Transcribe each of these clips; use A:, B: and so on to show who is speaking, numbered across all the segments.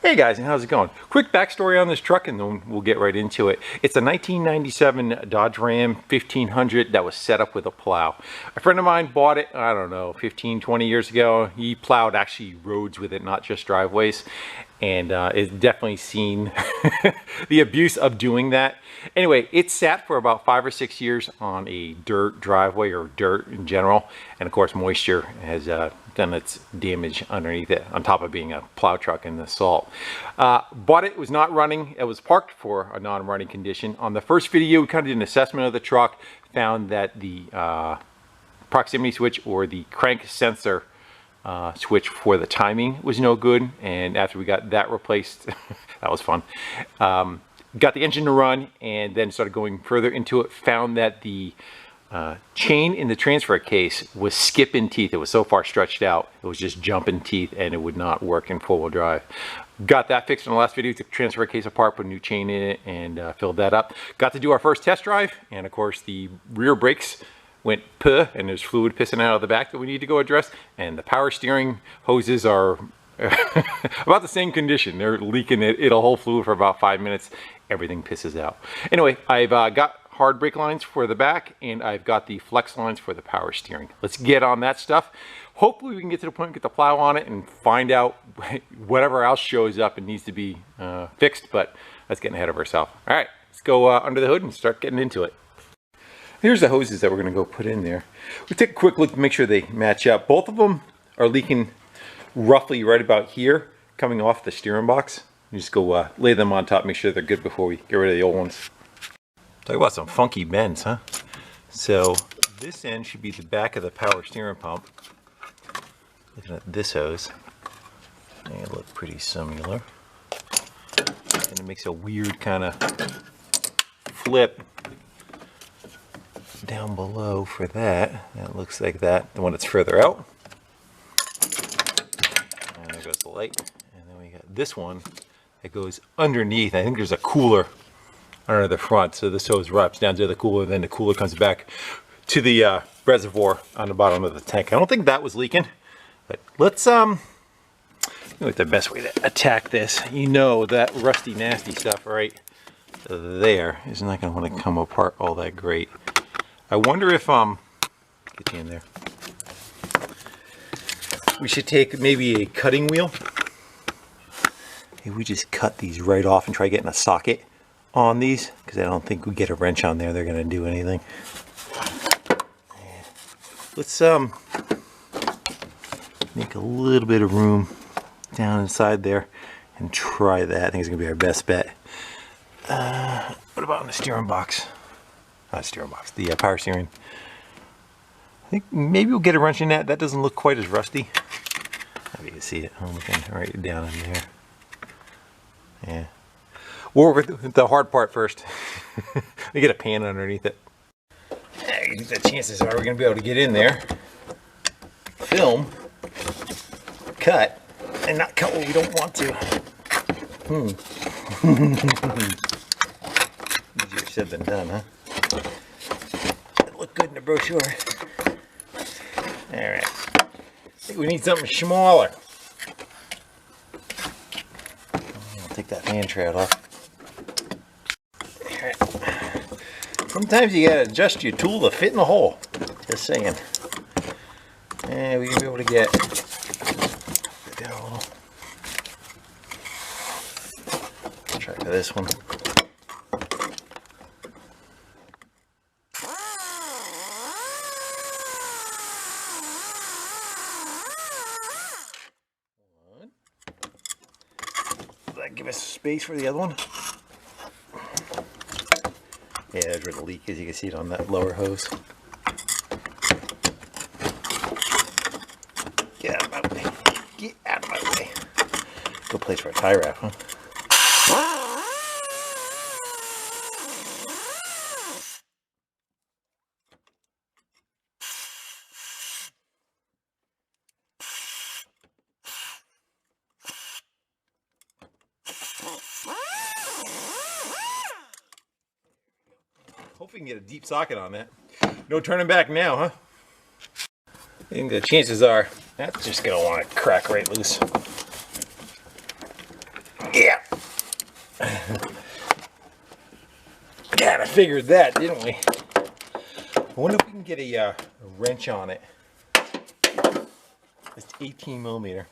A: Hey guys, and how's it going? Quick backstory on this truck and then we'll get right into it. It's a 1997 Dodge Ram 1500 that was set up with a plow. A friend of mine bought it, I don't know, 15, 20 years ago. He plowed actually roads with it, not just driveways. And it's definitely seen the abuse of doing that. Anyway, it sat for about 5 or 6 years on a dirt driveway, or dirt in general. And of course, moisture has done its damage underneath it, on top of being a plow truck in the salt. Bought it, was not running. It was parked for a non-running condition. On the first video, we kind of did an assessment of the truck, found that the proximity switch or the crank sensor switch for the timing was no good, and after we got that replaced that was fun. Got the engine to run and then started going further into it, found that the chain in the transfer case was skipping teeth. It was so far stretched out, it was just jumping teeth and it would not work in four-wheel drive. Got that fixed in the last video. Took the transfer case apart, put a new chain in it, and filled that up. Got to do our first test drive, and of course the rear brakes went puh, and there's fluid pissing out of the back that we need to go address, and the power steering hoses are about the same condition. They're leaking it. It'll hold fluid for about 5 minutes. Everything pisses out. Anyway, I've got hard brake lines for the back, and I've got the flex lines for the power steering. Let's get on that stuff. Hopefully we can get to the point, get the plow on it, and find out whatever else shows up and needs to be fixed, but that's getting ahead of ourselves. All right, let's go under the hood and start getting into it. Here's the hoses that we're going to go put in there. We'll take a quick look to make sure they match up. Both of them are leaking roughly right about here, coming off the steering box. You just go lay them on top, make sure they're good before we get rid of the old ones. Talk about some funky bends, huh? So this end should be the back of the power steering pump. Looking at this hose, they look pretty similar. And it makes a weird kind of flip down below for that. That looks like that, the one that's further out. And there goes the light. And then we got this one that goes underneath. I think there's a cooler under the front, so this hose wraps down to the cooler, then the cooler comes back to the reservoir on the bottom of the tank. I don't think that was leaking, but let's what the best way to attack this. You know that rusty nasty stuff right there is not going to want to come apart all that great. I wonder if get you in there, we should take maybe a cutting wheel. Maybe we just cut these right off and try getting a socket on these, because I don't think we get a wrench on there they're going to do anything. Let's make a little bit of room down inside there and try that. I think it's going to be our best bet. What about on the steering box? Not steering box, the power steering. I think maybe we'll get a wrench in that. That doesn't look quite as rusty. If you can see it, I'm looking right down in there. Yeah. We'll work with the hard part first. We get a pan underneath it. I think the chances are we're going to be able to get in there, film, cut, and not cut what we don't want to. Easier said than done, huh? It looked good in the brochure. Alright. I think we need something smaller. I'll take that hand trowel off. Alright. Sometimes you gotta adjust your tool to fit in the hole. Just saying. And we can be able to get it down a little. Try for this one. Give us space for the other one. Yeah, there's where the leak is. You can see it on that lower hose. Get out of my way. Get out of my way. Good place for a tie wrap, huh? Hope we can get a deep socket on that. No turning back now, huh? I think the chances are that's just gonna want to crack right loose. Yeah. God, I figured that, didn't we? I wonder if we can get a wrench on it. It's 18 millimeter.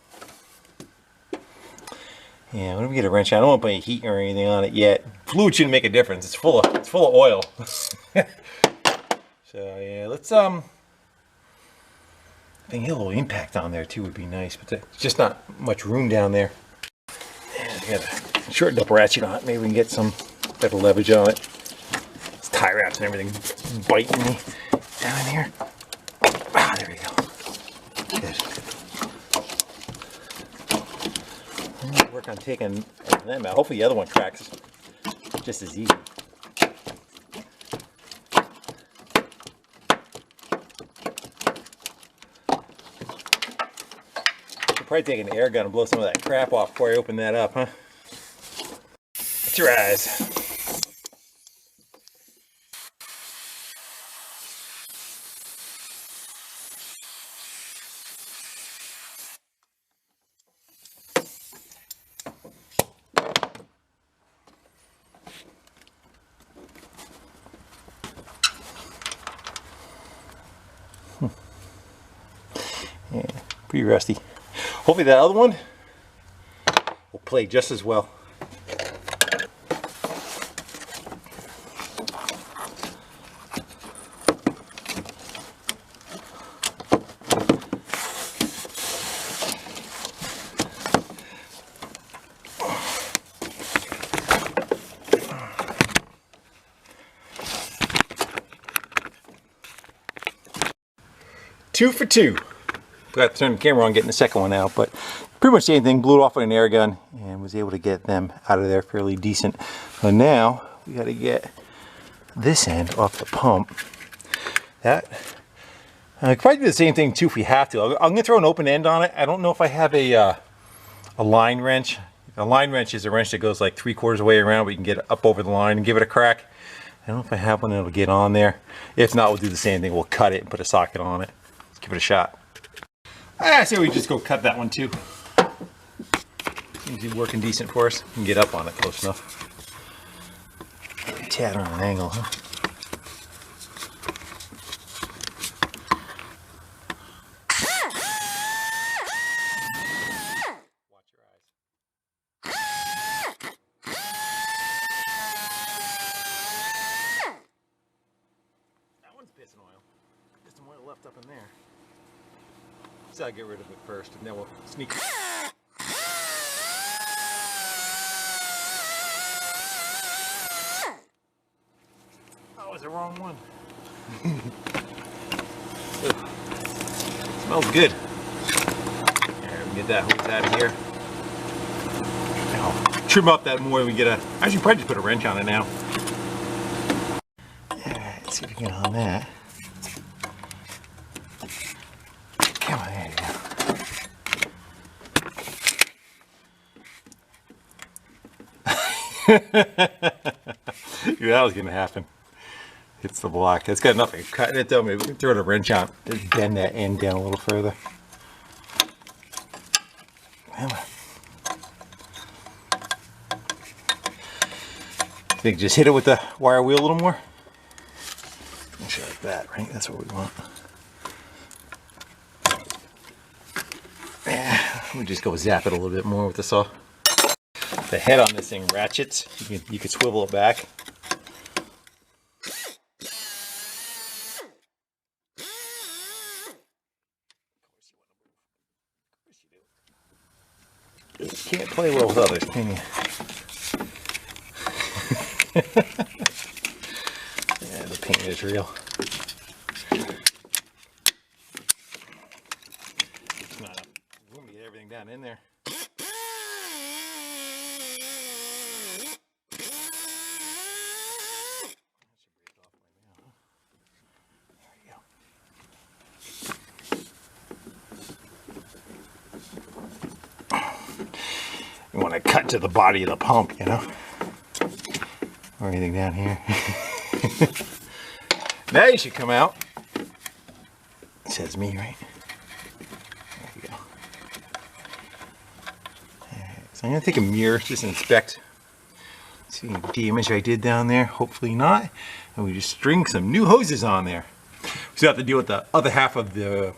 A: Yeah, when we get a wrench on, I don't want to put any heat or anything on it yet. Fluid shouldn't make a difference. It's full of oil. So yeah, let's I think a little impact on there too would be nice, but there's just not much room down there. Yeah, we got a shortened up ratchet on it. Maybe we can get some better leverage on it. It's tie wraps and everything biting me down here. Ah, there we go. Good. Work on taking them out. Hopefully the other one cracks just as easy. I'll probably take an air gun and blow some of that crap off before I open that up, huh? That's your eyes. Yeah, pretty rusty. Hopefully that other one will play just as well. Two for two. Forgot to turn the camera on getting the second one out, but pretty much the same thing. Blew it off with an air gun and was able to get them out of there fairly decent. So now we got to get this end off the pump. That I could probably do the same thing too if we have to. I'm gonna throw an open end on it. I don't know if I have a line wrench. A line wrench is a wrench that goes like 3/4 of the way around, but you can get up over the line and give it a crack. I don't know if I have one that'll get on there. If not, we'll do the same thing. We'll cut it and put a socket on it. Let's give it a shot. I say we just go cut that one too. Seems to be working decent for us. We can get up on it close enough. Maybe a tad on an angle, huh? Watch your eyes. That one's pissing oil. There's some oil left up in there. So I'll get rid of it first, and then we'll sneak it. Oh, it's the wrong one. Smells good. Alright, we get that hose out of here. Now, trim up that more. We get a. I should probably just put a wrench on it now. Alright, let's see if we can get on that. Come on, there you go. That was gonna happen. Hits the block. That's got nothing. Cutting it though. Maybe we can throw a wrench on. Just bend that end down a little further. Come on. I think just hit it with the wire wheel a little more. Make sure like that, right? That's what we want. Yeah, we just go zap it a little bit more with the saw. The head on this thing ratchets. You can swivel it back. You can't play well with others, can you? Yeah, the paint is real. It's not enough room to get everything down in there. You want to cut to the body of the pump, you know, or anything down here. Now you should come out. It says me, right? There you go. Alright, So I'm gonna take a mirror just to inspect, see any damage I did down there. Hopefully not. And we just string some new hoses on there. We still have to deal with the other half of the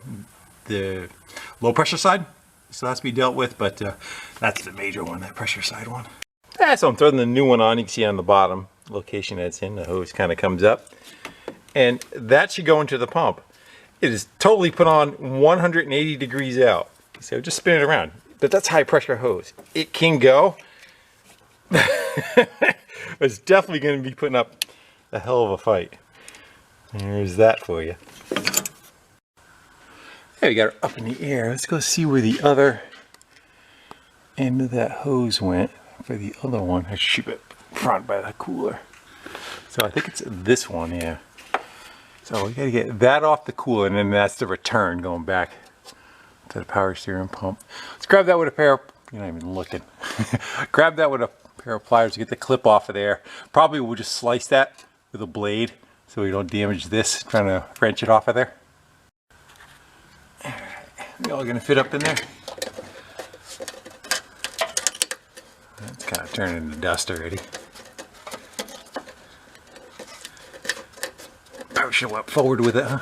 A: low pressure side. Still has to be dealt with, but that's the major one, that pressure side one. So I'm throwing the new one on. You can see on the bottom location that it's in, the hose kind of comes up. And that should go into the pump. It is totally put on 180 degrees out. So just spin it around. But that's high pressure hose. It can go. It's definitely going to be putting up a hell of a fight. There's that for you. There, we got her up in the air. Let's go see where the other end of that hose went for the other one. I should keep it front by the cooler. So I think it's this one, yeah. So we got to get that off the cooler, and then that's the return going back to the power steering pump. Let's grab that with a pair of, you're not even looking. Grab that with a pair of pliers to get the clip off of there. Probably we'll just slice that with a blade so we don't damage this, trying to wrench it off of there. We all gonna fit up in there. That's kind of turning into dust already. Probably should have went forward with it, huh?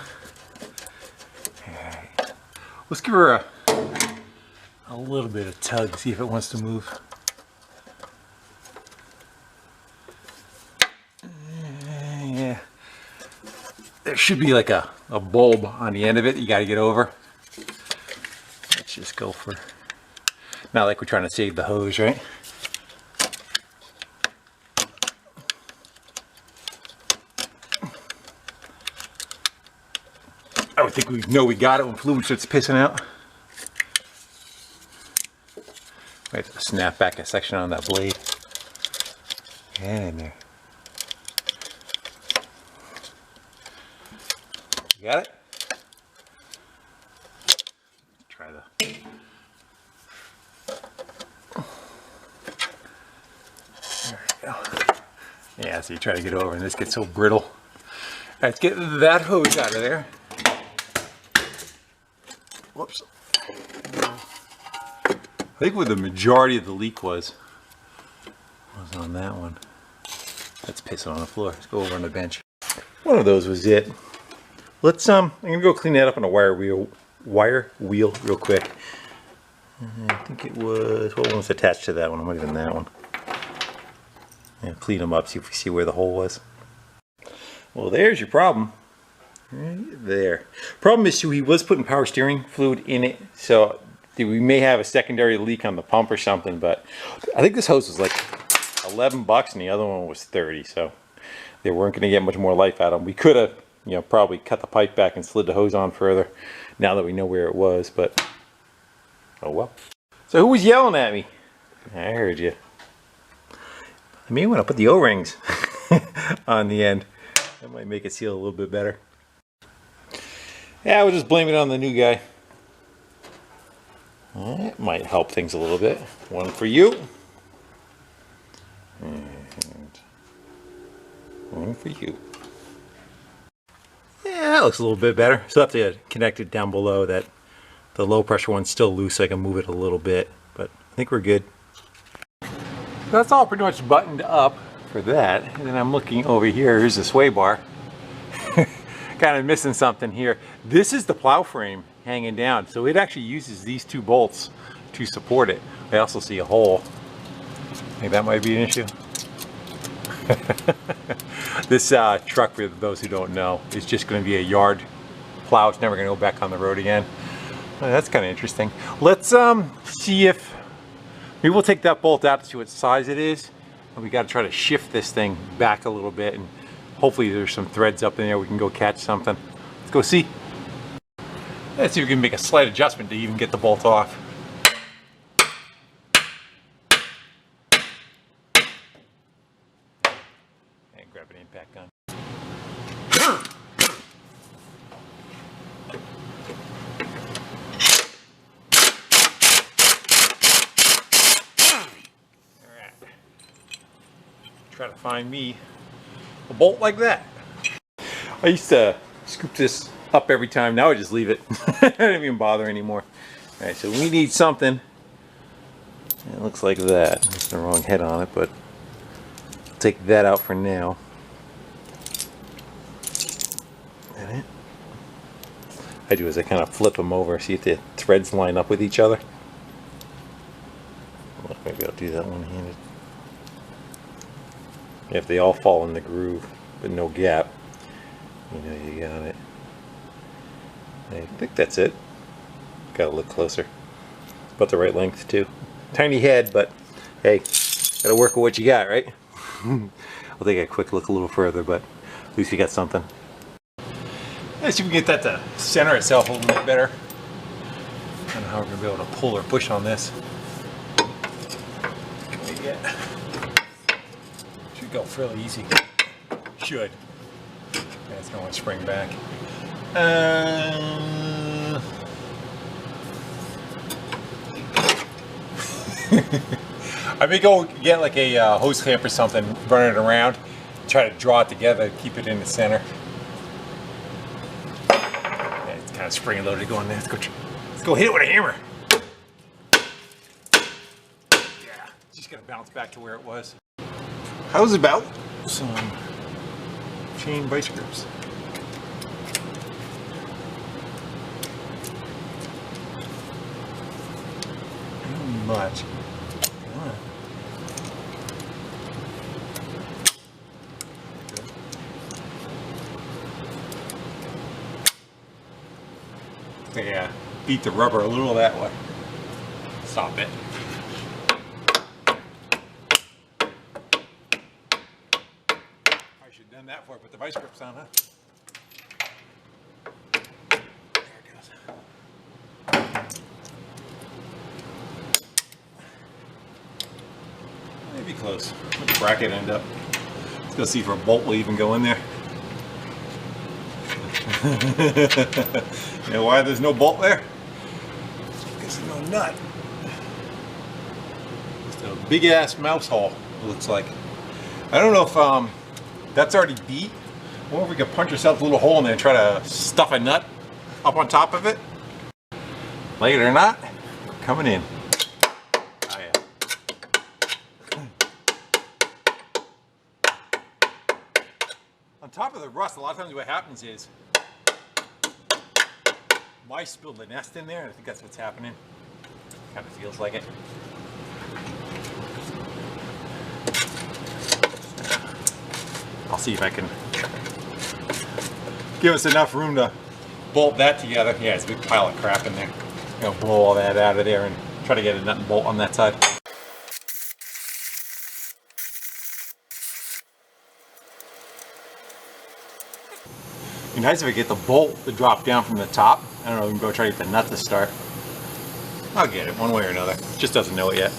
A: Alright. Let's give her a little bit of tug, see if it wants to move. Yeah. There should be like a bulb on the end of it you got to get over. Let's just go for, not like we're trying to save the hose, right? I would think we know we got it when fluid starts pissing out. I have to snap back a section on that blade. Get in there. You got it? Try the. There we go. Yeah, so you try to get over and this gets so brittle. All right, let's get that hose out of there. Whoops. I think where the majority of the leak was on that one. That's pissing on the floor. Let's go over on the bench. One of those was it. Let's I'm gonna go clean that up on a wire wheel real quick. I think it was, what one was attached to that one? It might have been that one. Yeah, clean them up, see if we see where the hole was. Well, there's your problem. Right there. Problem is, he was putting power steering fluid in it, so we may have a secondary leak on the pump or something, but I think this hose was like $11 and the other one was 30, so they weren't going to get much more life out of them. We could have, you know, probably cut the pipe back and slid the hose on further now that we know where it was, but oh well. So who was yelling at me? I heard you. I may want to put the O-rings on the end. That might make it seal a little bit better. Yeah, we'll just blame it on the new guy. It might help things a little bit. One for you. And one for you. Yeah, that looks a little bit better. So I have to connect it down below. That the low pressure one's still loose, so I can move it a little bit. But I think we're good. That's all pretty much buttoned up for that. And then I'm looking over here. Here's the sway bar. Kind of missing something here. This is the plow frame hanging down, so it actually uses these two bolts to support it. I also see a hole. I think that might be an issue. This truck, for those who don't know, is just going to be a yard plow. It's never going to go back on the road again. Well, that's kind of interesting. Let's see if maybe we'll take that bolt out to see what size it is, and we got to try to shift this thing back a little bit, and hopefully there's some threads up in there we can go catch something. Let's go see. Let's see if we can make a slight adjustment to even get the bolt off. And grab an impact gun. Alright. Try to find me a bolt like that. I used to scoop this up every time. Now I just leave it. I don't even bother anymore. All right, so we need something. It looks like that. There's the wrong head on it, but I'll take that out for now. And it. I do is I kind of flip them over, see if the threads line up with each other. Well, maybe I'll do that one-handed. If they all fall in the groove, but no gap, you know you got it. I think that's it. Gotta look closer. About the right length too. Tiny head, but hey, gotta work with what you got, right? I'll take a quick look a little further, but at least you got something. Let's see if we can get that to center itself a little bit better. I don't know how we're gonna be able to pull or push on this. What can we get? Should go fairly easy. Should. Yeah, it's gonna want to spring back. I may go get like a hose clamp or something, run it around, try to draw it together, keep it in the center. Yeah, it's kind of spring loaded going there. Let's go hit it with a hammer. Yeah, just gotta bounce back to where it was. How's about some chain vice grips? Not much. Yeah, beat the rubber a little that way. Stop it. I should have done that before I put the vice grips on, huh? There it goes. Maybe close. Where'd the bracket end up? Let's go see if our bolt will even go in there. You know why there's no bolt there? Because there's no nut. Just a big ass mouse hole, it looks like. I don't know if that's already beat. I wonder if we could punch ourselves a little hole in there and try to stuff a nut up on top of it. Like it or not, we're coming in. Oh yeah. On top of the rust, a lot of times what happens is mice build a nest in there. I think that's what's happening. Kind of feels like it. I'll see if I can give us enough room to bolt that together. Yeah, it's a big pile of crap in there. I'm gonna blow all that out of there and try to get a nut and bolt on that side. It'd be nice if I get the bolt to drop down from the top. I don't know, we can go try to get the nut to start. I'll get it one way or another. Just doesn't know it yet.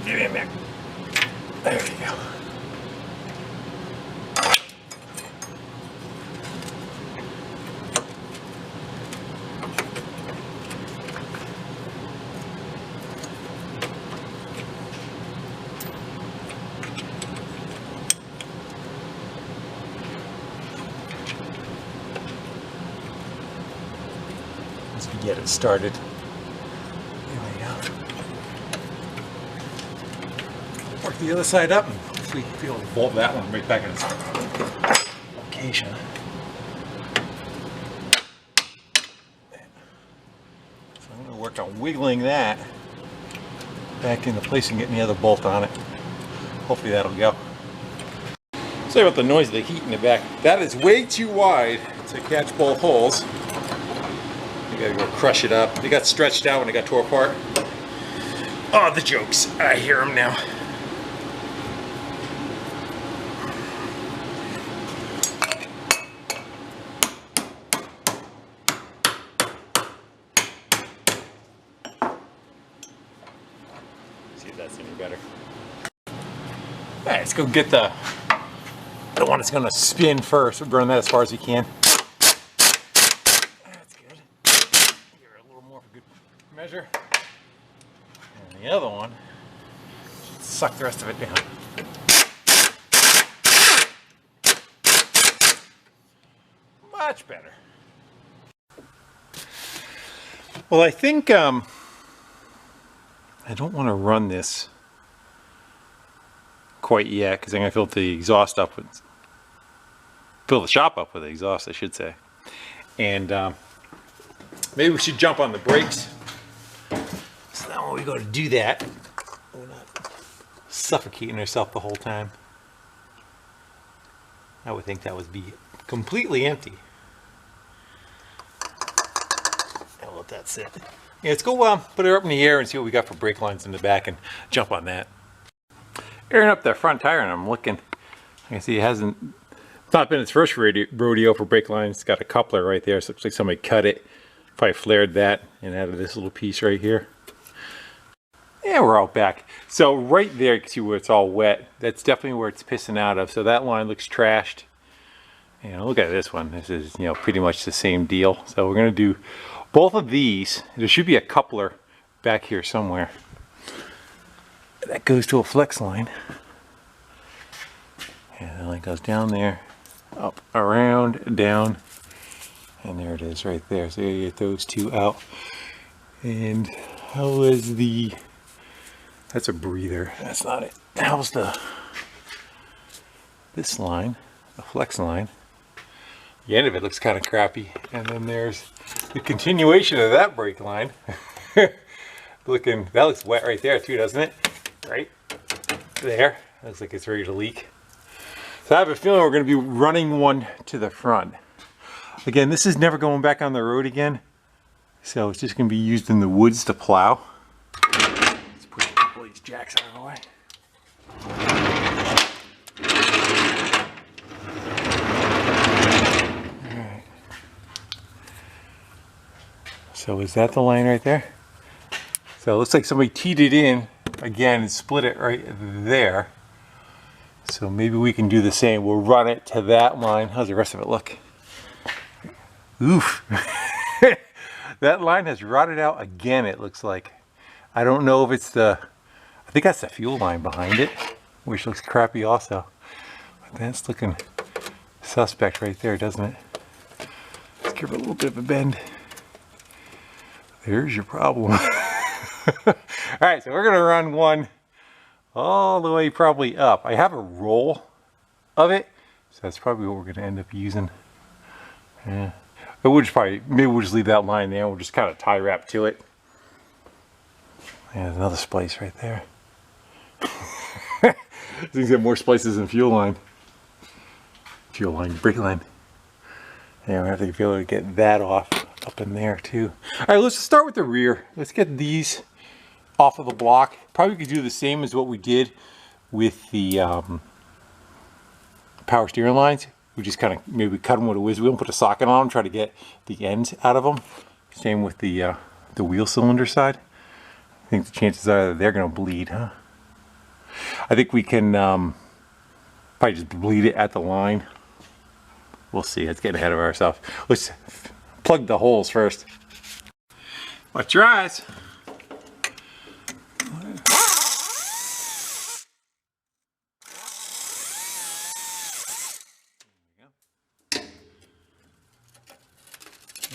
A: Get in there. There you go. Let's get it started. Work the other side up and hopefully be able to bolt that one right back in its location. So I'm going to work on wiggling that back into place and getting the other bolt on it. Hopefully that'll go. Sorry about the noise of the heat in the back. That is way too wide to catch both holes. You gotta go crush it up. They got stretched out when it got tore apart. Oh, the jokes. I hear them now. See if that's any better. right, let's go get the one that's going to spin first. We'll run that as far as we can. That's good. Give her a little more for good measure. And the other one should suck the rest of it down. Much better. Well, I think I don't want to run this quite yet because I'm going to fill the exhaust up with, fill the shop up with the exhaust, I should say. And maybe we should jump on the brakes. So now when we go to do that, we're not suffocating ourselves the whole time. I would think that would be completely empty. I'll let that sit. Yeah, let's go put her up in the air and see what we got for brake lines in the back and jump on that. Airing up the front tire, and I'm looking. I see it hasn't, it's not been its first rodeo for brake lines. It's got a coupler right there, so it looks like somebody cut it, probably flared that and added this little piece right here. Yeah, we're out back. So right there, you can see where it's all wet. That's definitely where it's pissing out of. So that line looks trashed. And look at this one. This is, you know, pretty much the same deal. So we're gonna do both of these. There should be a coupler back here somewhere. That goes to a flex line. And the line goes down there, up, around, down, and there it is right there. So you get those two out. And how is the, that's a breather, that's not it. How's this line, the flex line? The end of it looks kind of crappy. And then there's the continuation of that brake line. That looks wet right there too, doesn't it? Right there, looks like it's ready to leak. So I have a feeling we're going to be running one to the front. Again, this is never going back on the road again, so it's just going to be used in the woods to plow. Let's put a couple of these jacks out of the way. All right. So is that the line right there? So it looks like somebody teed it in again and split it right there. So maybe we can do the same. We'll run it to that line. How's the rest of it look? Oof. That line has rotted out again, it looks like. I don't know if it's the, I think that's the fuel line behind it, which looks crappy also. But that's looking suspect right there, doesn't it? Let's give it a little bit of a bend. There's your problem. Alright, so we're going to run one all the way probably up. I have a roll of it, so that's probably what we're going to end up using. Yeah. But we'll just maybe we'll just leave that line there. We'll just kind of tie wrap to it. Yeah, there's another splice right there. Things have more splices than fuel line. Fuel line, brake line. Yeah, we have to be able to get that off up in there too. All right, let's start with the rear. Let's get these off of the block. Probably could do the same as what we did with the power steering lines. We just kind of maybe cut them with a whiz wheel and put a socket on them, try to get the ends out of them. Same with the wheel cylinder side. I think the chances are that they're going to bleed, huh? I think we can probably just bleed it at the line. We'll see. Let's get ahead of ourselves. Let's plug the holes first. Watch your eyes.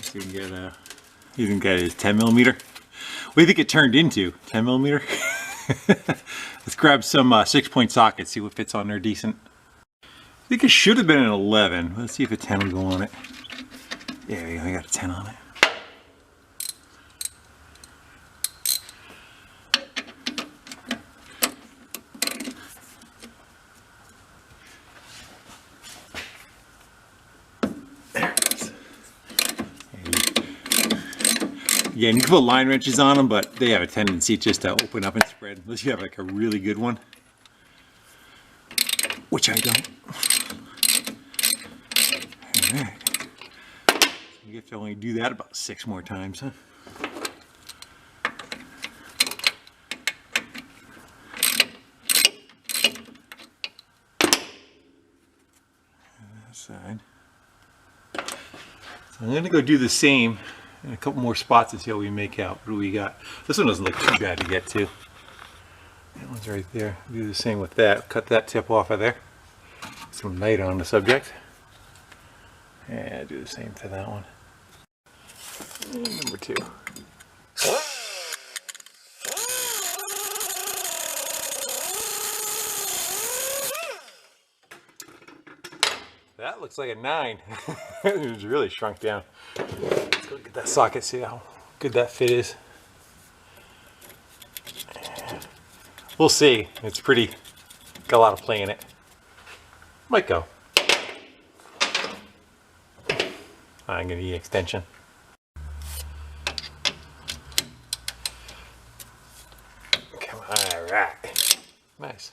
A: So you can get you can get his 10 millimeter. What do you think it turned into? 10 millimeter? Let's grab some 6-point sockets, see what fits on there decent. I think it should have been an 11. Let's see if a 10 will go on it. Yeah, I got a 10 on it. Yeah, and you can put line wrenches on them, but they have a tendency just to open up and spread, unless you have like a really good one, which I don't. All right. You have to only do that about 6 more times, huh? side. So I'm going to go do the same in a couple more spots and see how we make out. What do we got? This one doesn't look too bad to get to. That one's right there. Do the same with that. Cut that tip off of there. Some light on the subject. And do the same to that one. And number 2. That looks like a 9. It's really shrunk down. Let's go get that socket, see how good that fit is. We'll see. It's pretty, got a lot of play in it. Might go. I'm gonna need an extension. Come on, all right. Nice.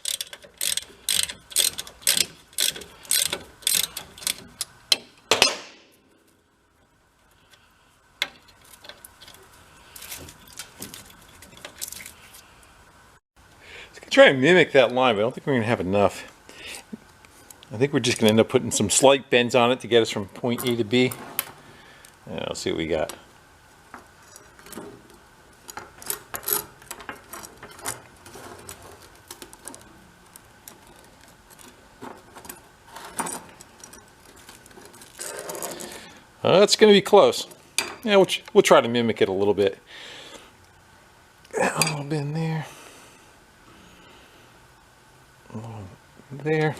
A: Try and mimic that line, but I don't think we're going to have enough. I think we're just going to end up putting some slight bends on it to get us from point A to B. And I'll see what we got. That's going to be close. Yeah, we'll try to mimic it a little bit. A little bit in there. There.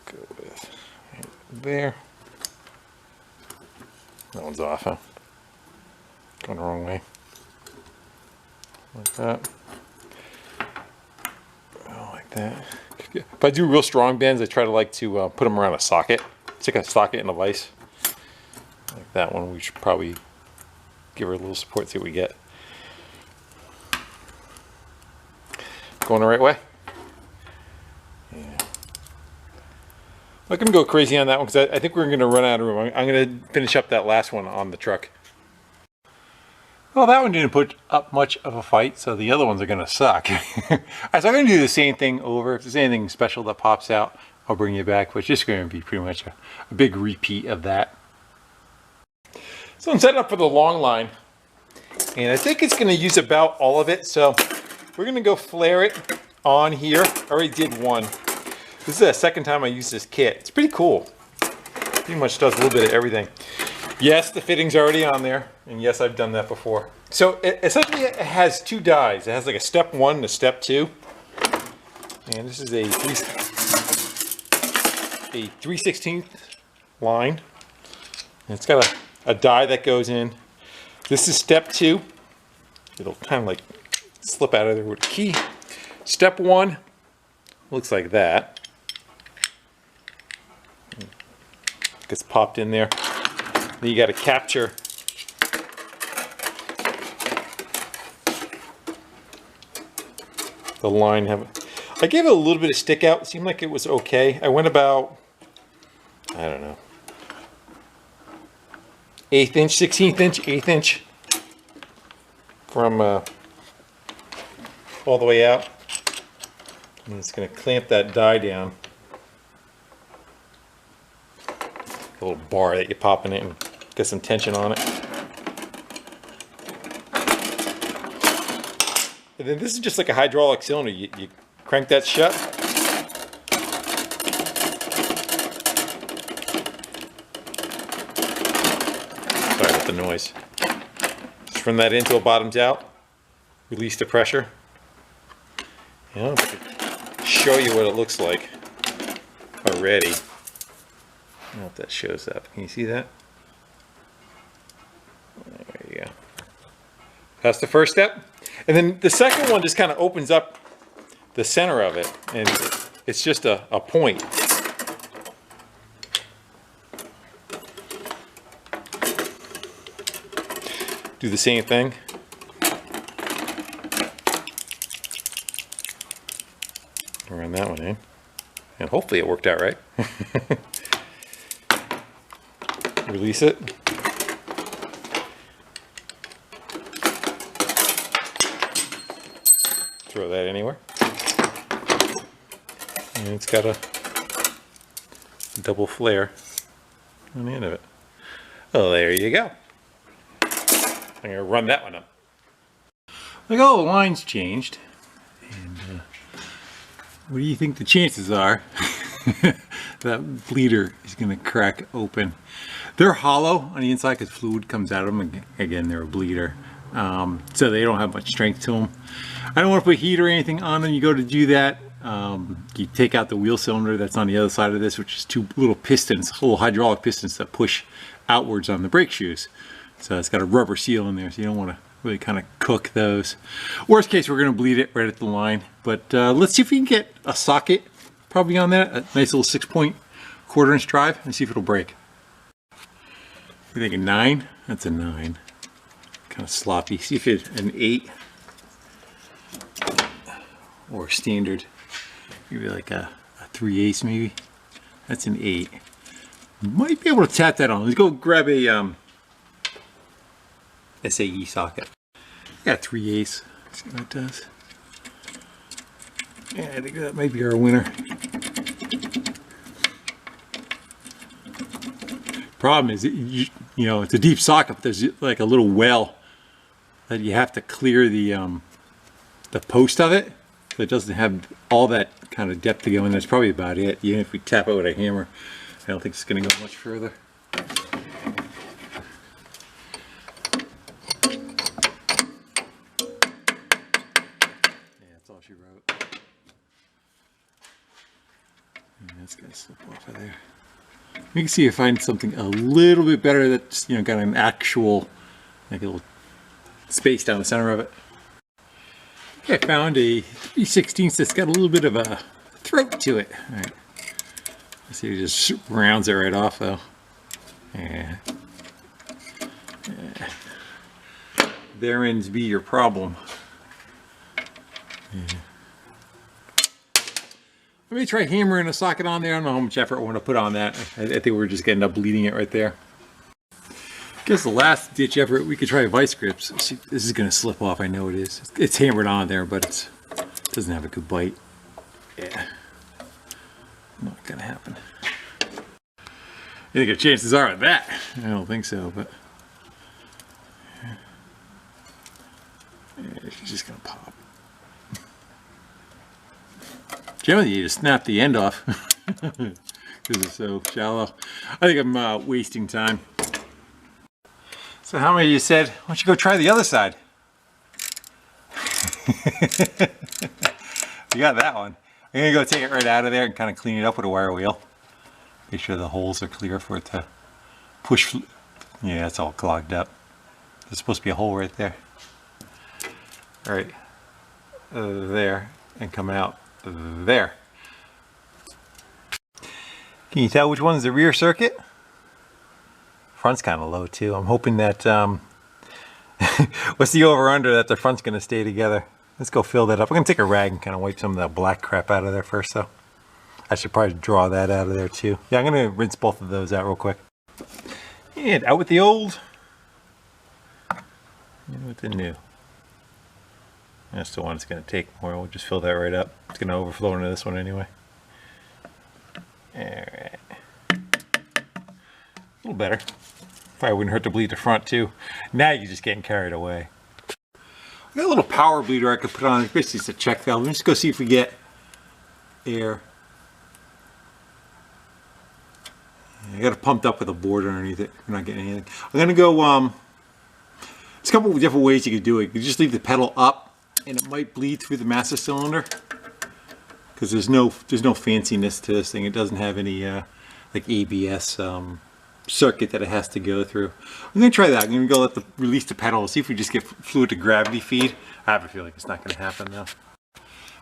A: Go with right there. That one's off, huh? Going the wrong way. Like that. Oh, like that. If I do real strong bends, I try to put them around a socket. Stick a socket in a vise. Like that one, we should probably give her a little support, see what we get. Going the right way? Yeah. I'm not going to go crazy on that one because I think we're going to run out of room. I'm going to finish up that last one on the truck. Well, that one didn't put up much of a fight, so the other ones are going to suck. Alright, so I'm going to do the same thing over. If there's anything special that pops out, I'll bring you back, but it's just going to be pretty much a big repeat of that. So I'm setting up for the long line, and I think it's going to use about all of it, so we're going to go flare it on here. I already did one. This is the second time I use this kit. It's pretty cool. Pretty much does a little bit of everything. Yes, the fitting's already on there, and yes, I've done that before. So essentially it has 2 dies. It has like a step 1 and a step 2. And this is a 3/16 line. And it's got a die that goes in. This is step 2. It'll kind of like slip out of there with a key. Step 1 looks like that. Gets popped in there. Then you got to capture the line. I gave it a little bit of stick out. It seemed like it was okay. I went about, I don't know, 1/8 inch, 16th inch, 1/8 inch from all the way out. And it's going to clamp that die down. A little bar that you pop in it and get some tension on it. And then this is just like a hydraulic cylinder. You crank that shut. Sorry about the noise. Just from that in till it bottoms out. Release the pressure. You know, show you what it looks like already. I don't know if that shows up. Can you see that? There you go. That's the first step. And then the second one just kind of opens up the center of it. And it's just a point. Do the same thing. Run that one in. And hopefully it worked out right. Release it. Throw that anywhere. and it's got a double flare on the end of it. Oh, there you go. I'm gonna run that one up. Look, all the lines changed. And what do you think the chances are that bleeder is gonna crack open? They're hollow on the inside because fluid comes out of them. Again, they're a bleeder. So they don't have much strength to them. I don't want to put heat or anything on them. You go to do that, you take out the wheel cylinder that's on the other side of this, which is two little pistons, little hydraulic pistons that push outwards on the brake shoes. So it's got a rubber seal in there, so you don't want to really kind of cook those. Worst case, we're going to bleed it right at the line. But let's see if we can get a socket probably on that, a nice little 6-point 1/4-inch drive, and see if it'll break. We're thinking 9. That's a 9. Kind of sloppy. See if it's an 8 or standard. Maybe like a 3/8 maybe. That's an 8. Might be able to tap that on. Let's go grab a SAE socket. Got 3/8. See what it does. Yeah, I think that might be our winner. Problem is, you know, it's a deep socket, but there's like a little well that you have to clear the post of it, so it doesn't have all that kind of depth to go in. That's probably about it. Even if we tap it with a hammer, I don't think it's going to go much further. Yeah, that's all she wrote. And that's going to slip off of there. We can see if I find something a little bit better that's, you know, got an actual, like a little space down the center of it. Okay, I found a 3/16 that's got a little bit of a throat to it. All right. Let's see, it just rounds it right off though. Yeah. Therein be your problem. Yeah. Let me try hammering a socket on there. I don't know how much effort I want to put on that. I think we're just going to end up bleeding it right there. I guess the last ditch effort, we could try vice grips. See, this is going to slip off. I know it is. It's hammered on there, but it doesn't have a good bite. Yeah. Not going to happen. You think the chances are of that? I don't think so, but yeah, it's just going to pop. Generally, you just snap the end off because it's so shallow. I think I'm wasting time. So how many of you said, why don't you go try the other side? You got that one. I'm going to go take it right out of there and kind of clean it up with a wire wheel. Make sure the holes are clear for it to push. Yeah, it's all clogged up. There's supposed to be a hole right there. Right there, and come out there. Can you tell which one's the rear circuit? Front's kind of low too. I'm hoping that what's the over under that the front's going to stay together. Let's go fill that up. I'm going to take a rag and kind of wipe some of that black crap out of there first though. I should probably draw that out of there too. Yeah, I'm going to rinse both of those out real quick. And out with the old, in with the new. That's the one it's going to take more. We'll just fill that right up. It's going to overflow into this one anyway. Alright. A little better. Probably wouldn't hurt to bleed the front too. Now you're just getting carried away. I got a little power bleeder I could put on. Basically it's a check valve. Let's go see if we get air. I got it pumped up with a board underneath it. We're not getting anything. I'm going to go, there's a couple of different ways you could do it. You could just leave the pedal up and it might bleed through the master cylinder because there's no fanciness to this thing. It doesn't have any like ABS circuit that it has to go through. I'm going to try that. I'm going to go release the pedal, see if we just get fluid to gravity feed. I have a feeling it's not going to happen though.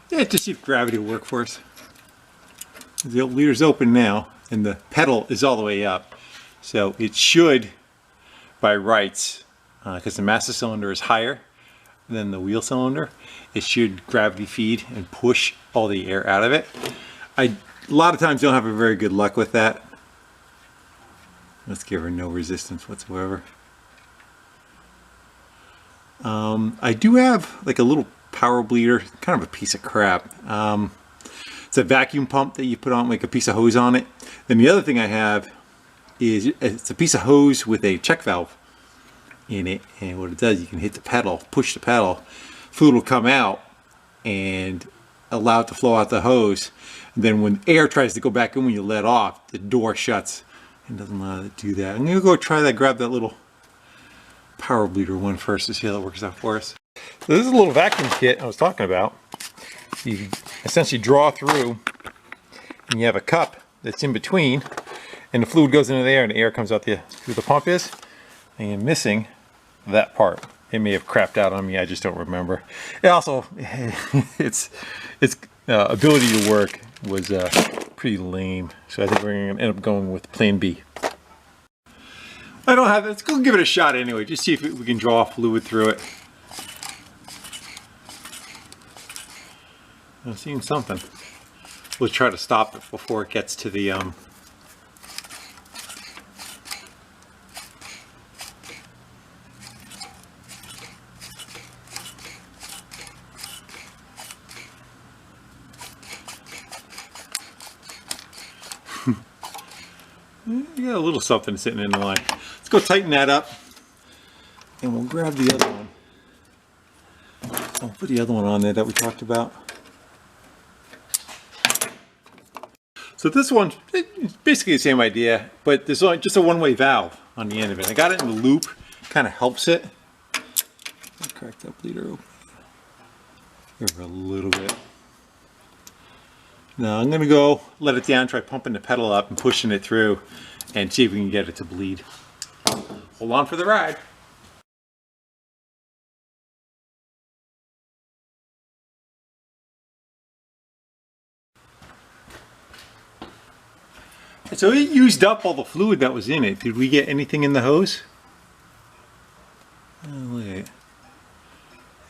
A: Yeah, just see if gravity will work for us. The leader's open now and the pedal is all the way up, so it should by rights, because the master cylinder is higher than the wheel cylinder, it should gravity feed and push all the air out of it. A lot of times don't have a very good luck with that. Let's give her no resistance whatsoever. I do have like a little power bleeder, kind of a piece of crap. It's a vacuum pump that you put on like a piece of hose on it. Then the other thing I have is it's a piece of hose with a check valve in it, and what it does, you can hit the pedal, push the pedal, fluid will come out and allow it to flow out the hose. And then when air tries to go back in when you let off, the door shuts and doesn't allow it to do that. I'm gonna go try that, grab that little power bleeder one first to see how that works out for us. So this is a little vacuum kit I was talking about. You essentially draw through and you have a cup that's in between, and the fluid goes into there and the air comes out through the pump is. And I'm missing that part. It may have crapped out on me, I just don't remember. It also, its ability to work was pretty lame, so I think we're going to end up going with plan B. I don't have, let's go give it a shot anyway, just see if we can draw fluid through it. I'm seeing something. We'll try to stop it before it gets to the you got a little something sitting in the line. Let's go tighten that up, and we'll grab the other one. I'll put the other one on there that we talked about. So this one, it's basically the same idea, but there's only just a one-way valve on the end of it. I got it in the loop, kind of helps it. I'll crack that bleeder open. Give her a little bit. Now I'm going to go let it down, try pumping the pedal up and pushing it through and see if we can get it to bleed. Hold on for the ride. So it used up all the fluid that was in it. Did we get anything in the hose? Oh, look at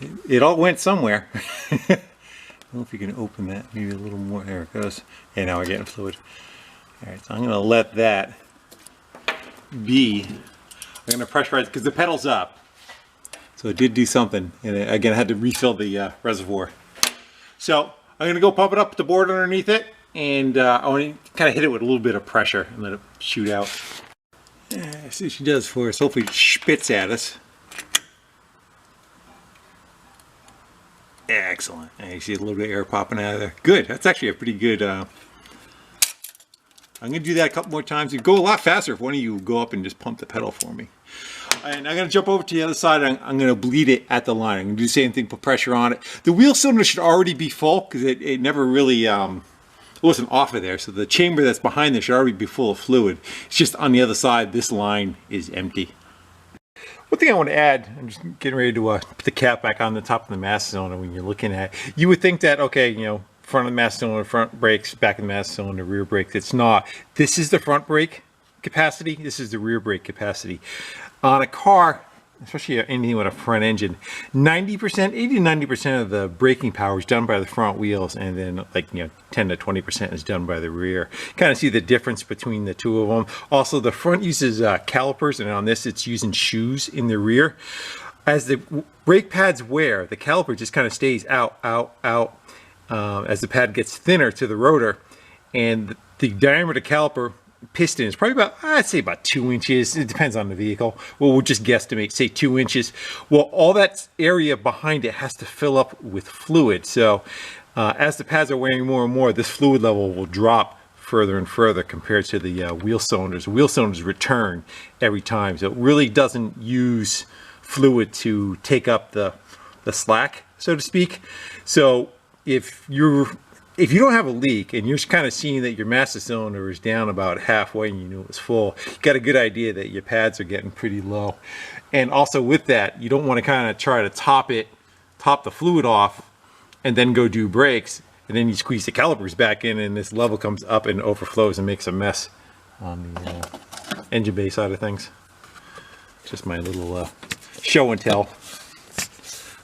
A: it. It all went somewhere. I don't know if you can open that. Maybe a little more. There it goes. And now we're getting fluid. All right, so I'm going to let that be. I'm going to pressurize because the pedal's up. So it did do something. And again, I had to refill the reservoir. So I'm going to go pump it up with the board underneath it. And I want to kind of hit it with a little bit of pressure and let it shoot out. Yeah, see what she does for us. Hopefully it spits at us. Excellent. And you see a little bit of air popping out of there. Good. That's actually a pretty good... I'm going to do that a couple more times. It'd go a lot faster if one of you would go up and just pump the pedal for me. And I'm going to jump over to the other side. I'm going to bleed it at the line. I'm going to do the same thing, put pressure on it. The wheel cylinder should already be full because it never really... it wasn't off of there, so the chamber that's behind there should already be full of fluid. It's just on the other side, this line is empty. One thing I want to add, I'm just getting ready to put the cap back on the top of the master cylinder when you're looking at it. You would think that, okay, you know, front of the master cylinder, front brakes, back of the master cylinder, rear brakes. It's not. This is the front brake capacity. This is the rear brake capacity. On a car, especially anything with a front engine, 90%, 80 to 90% of the braking power is done by the front wheels, and then like 10 to 20% is done by the rear. Kind of see the difference between the two of them. Also, the front uses calipers, and on this it's using shoes in the rear. As the brake pads wear, the caliper just kind of stays out, as the pad gets thinner to the rotor, and the diameter of the caliper piston is probably about, I'd say about 2 inches. It depends on the vehicle. Well, we'll just guesstimate, say 2 inches. Well, all that area behind it has to fill up with fluid. So as the pads are wearing more and more, this fluid level will drop further and further compared to the wheel cylinders. Wheel cylinders return every time. So it really doesn't use fluid to take up the slack, so to speak. So if you don't have a leak and you're kind of seeing that your master cylinder is down about halfway and you knew it was full, you got a good idea that your pads are getting pretty low. And also with that, you don't want to kind of try to top the fluid off and then go do brakes, and then you squeeze the calipers back in and this level comes up and overflows and makes a mess on the engine bay side of things. Just my little show and tell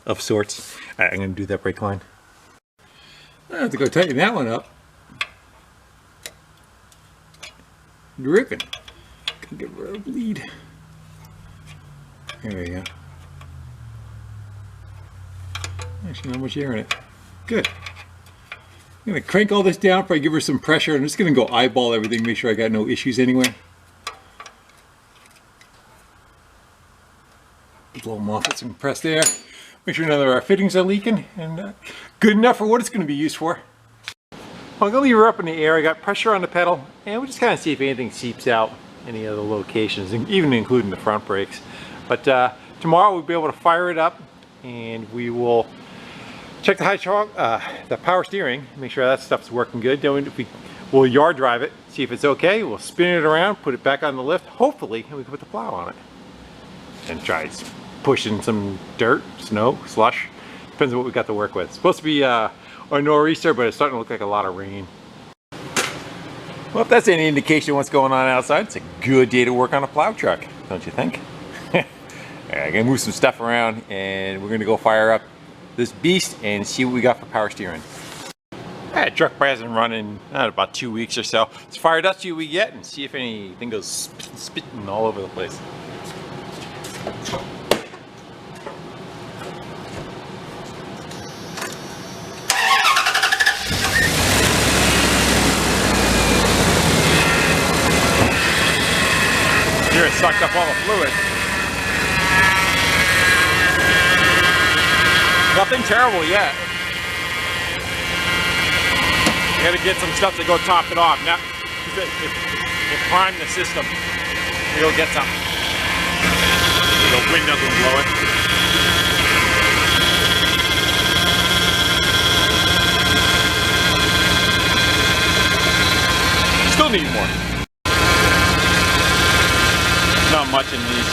A: of sorts. All right, I'm going to do that brake line. I have to go tighten that one up. Dripping. Can get rid of bleed. There we go. Actually, not much air in it. Good. I'm gonna crank all this down before I give her some pressure. I'm just gonna go eyeball everything, make sure I got no issues anywhere. Blow them off with some press there. Make sure none of our fittings are leaking, and good enough for what it's gonna be used for. I'm gonna leave her up in the air. I got pressure on the pedal, and we'll just kind of see if anything seeps out any other locations, even including the front brakes. But tomorrow we'll be able to fire it up, and we will check the power steering, make sure that stuff's working good. Then we'll yard drive it, see if it's okay. We'll spin it around, put it back on the lift, hopefully, and we can put the plow on it. And try pushing some dirt, snow, slush. Depends on what we got to work with. It's supposed to be a nor'easter, but it's starting to look like a lot of rain. Well, if that's any indication of what's going on outside, it's a good day to work on a plow truck, don't you think? Alright, I'm gonna move some stuff around, and we're gonna go fire up this beast and see what we got for power steering. Alright, truck hasn't run in about 2 weeks or so. Let's fire it up, see what we get, and see if anything goes spitting all over the place. Here it sucked up all the fluid. Nothing terrible yet. You gotta get some stuff to go top it off. Now, it primed the system. You'll get some. The wind doesn't blow it. Still need more. Not much in these.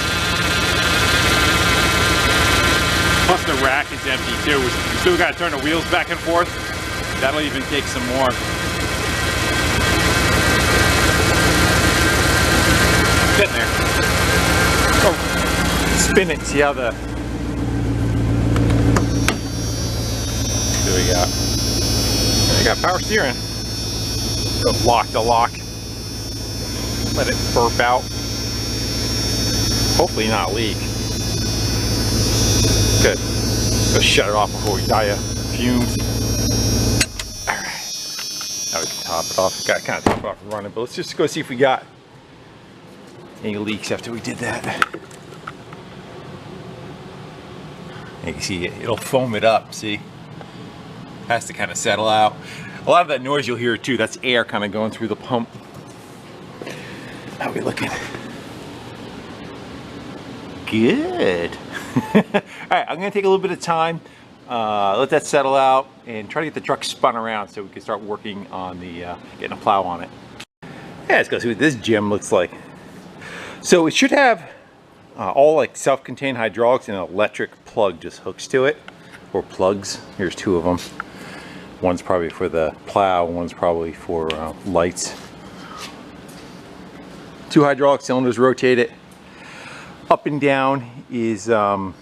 A: Plus the rack is empty too. We still got to turn the wheels back and forth. That'll even take some more. Getting there. Oh, spin it. See how the. There we go. You got power steering. Go lock the lock. Let it burp out. Hopefully not leak. Good. Go shut it off before we die of fumes. Alright. Now we can top it off. Got to kind of top it off and run it, but let's just go see if we got any leaks after we did that. You can see it'll foam it up, see? Has to kind of settle out. A lot of that noise you'll hear too, that's air kind of going through the pump. How are we looking? Good. Alright, I'm going to take a little bit of time, let that settle out, and try to get the truck spun around so we can start working on the getting a plow on it. Yeah, let's go see what this gem looks like. So it should have all like self-contained hydraulics, and an electric plug just hooks to it, or plugs. Here's two of them. One's probably for the plow, one's probably for lights. Two hydraulic cylinders rotate it. Up and down is going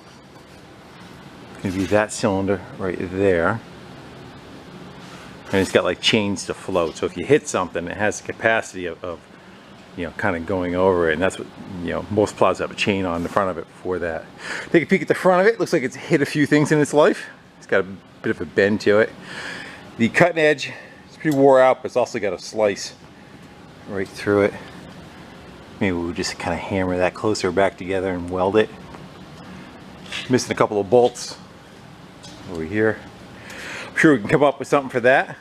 A: to be that cylinder right there, and it's got like chains to float, so if you hit something it has the capacity of you know, kind of going over it, and that's what, you know, most plows have a chain on the front of it for that. Take a peek at the front of it. Looks like it's hit a few things in its life. It's got a bit of a bend to it. The cutting edge is pretty wore out, but it's also got a slice right through it. Maybe we'll just kind of hammer that closer back together and weld it. Missing a couple of bolts over here. I'm sure we can come up with something for that.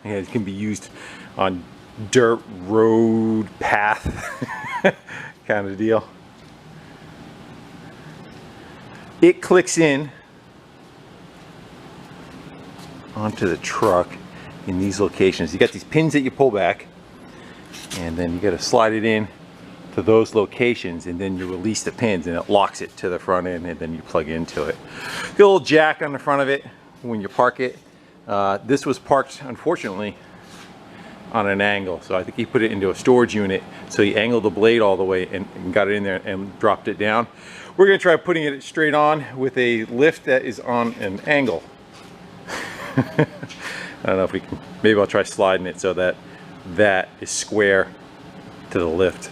A: Yeah, it can be used on dirt road path kind of deal. It clicks in onto the truck in these locations. You got these pins that you pull back, and then you got to slide it in to those locations, and then you release the pins and it locks it to the front end, and then you plug into it. The little jack on the front of it when you park it. This was parked, unfortunately, on an angle, so I think he put it into a storage unit, so he angled the blade all the way and got it in there and dropped it down. We're going to try putting it straight on with a lift that is on an angle. I don't know if we can, maybe I'll try sliding it so that that is square to the lift.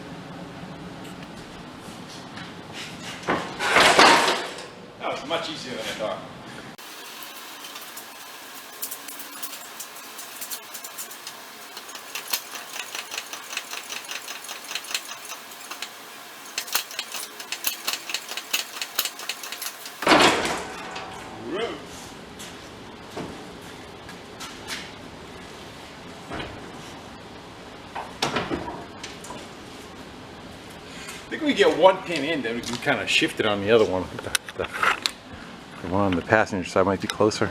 A: That was much easier than I thought. think we get one pin in, then we can kind of shift it on the other one. The one on the passenger side might be closer.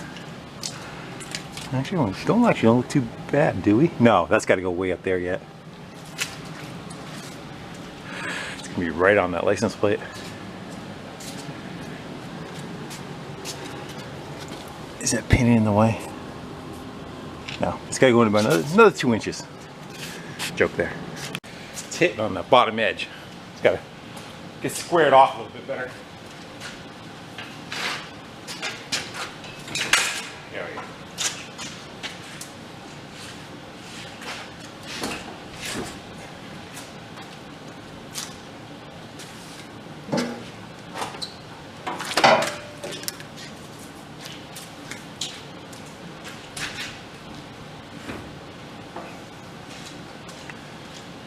A: Actually, we don't look too bad, do we? No, that's got to go way up there yet. It's gonna be right on that license plate. Is that pin in the way? No, it's got to go in about another 2 inches. Joke there. It's hitting on the bottom edge. It's got to get squared off a little bit better. There we go.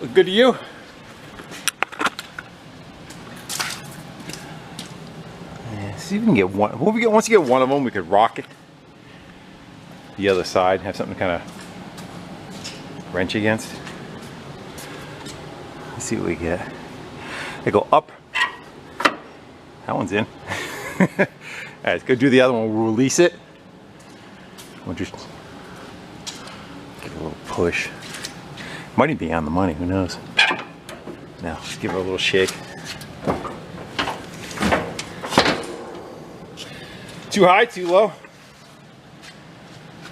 A: Look good to you? Yeah, see if we can get one. Once you get one of them, we could rock it. The other side, have something to kind of wrench against. Let's see what we get. They go up. That one's in. Alright, let's go do the other one. We'll release it. We'll just give it a little push. Might even be on the money, who knows? Now, let's give it a little shake. Too high, too low?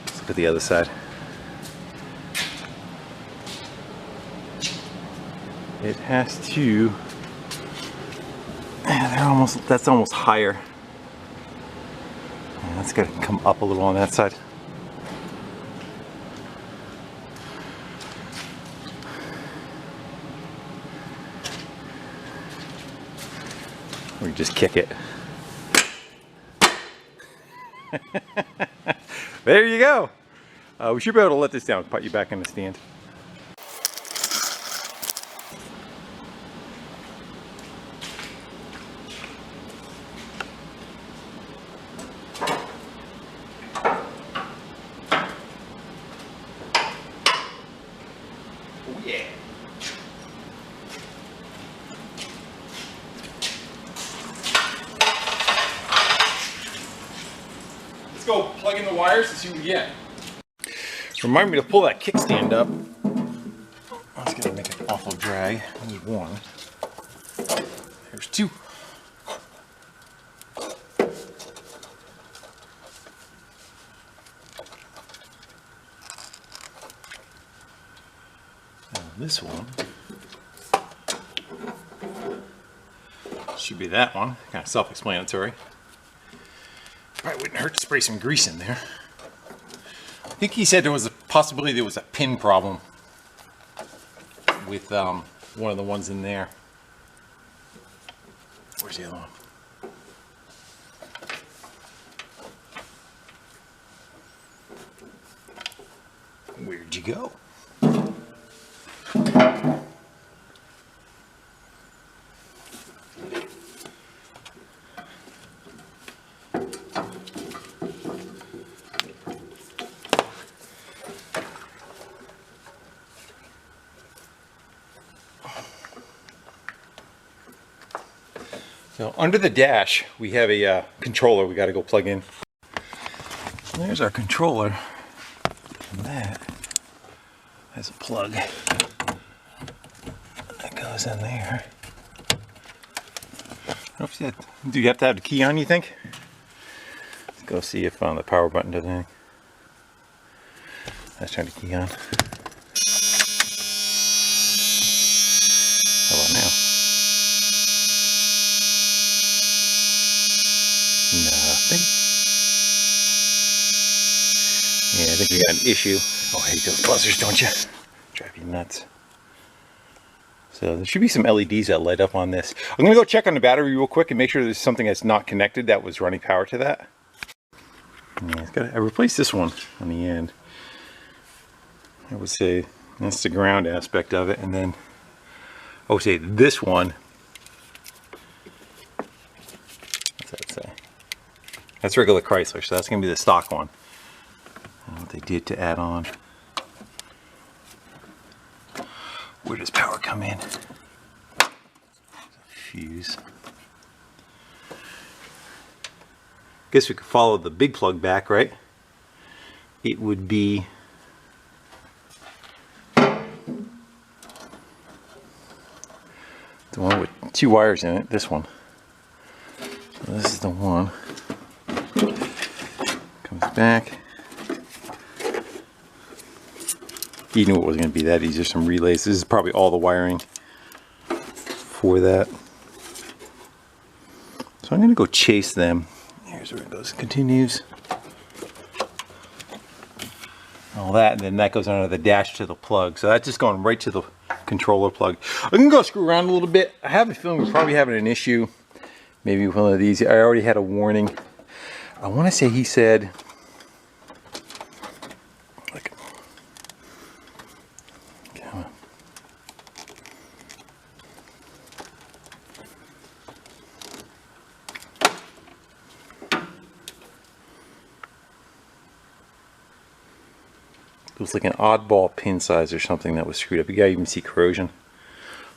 A: Let's look at the other side. It has to, that's almost higher. Yeah, that's got to come up a little on that side. We just kick it. There you go. We should be able to let this down, put you back in the stand. Oh yeah. Let's go plug in the wires and see what we get. Remind me to pull that kickstand up. That's gonna make an awful drag. There's one. There's two. Now this one should be that one. Kind of self-explanatory. Probably wouldn't hurt to spray some grease in there. I think he said there was a possibility there was a pin problem with one of the ones in there. Where's the other one? Where'd you go? So under the dash, we have a controller we got to go plug in. There's our controller. And that has a plug that goes in there. Do you have to have the key on, you think? Let's go see if the power button does anything. Let's turn the key on. How about now? Nothing. Yeah, I think we got an issue. Oh, I hate those buzzers, don't you? Drive you nuts. So there should be some LEDs that light up on this. I'm gonna go check on the battery real quick and make sure there's something that's not connected that was running power to that. Yeah, I replaced this one on the end. I would say that's the ground aspect of it, and then I would say this one. What's that say? That's regular Chrysler, so that's going to be the stock one. And what they did to add on. Where does power come in? fuse. Guess we could follow the big plug back, right? It would be the one with 2 wires in it, this one. So this is the one. Comes back. You knew it wasn't going to be that easy. There's some relays. This is probably all the wiring for that. So I'm going to go chase them. Here's where it goes. Continues. All that, and then that goes under the dash to the plug. So that's just going right to the controller plug. I'm going to go screw around a little bit. I have a feeling we're probably having an issue. Maybe one of these. I already had a warning. I want to say he said, like, come on. It was like an oddball pin size or something that was screwed up. You gotta even see corrosion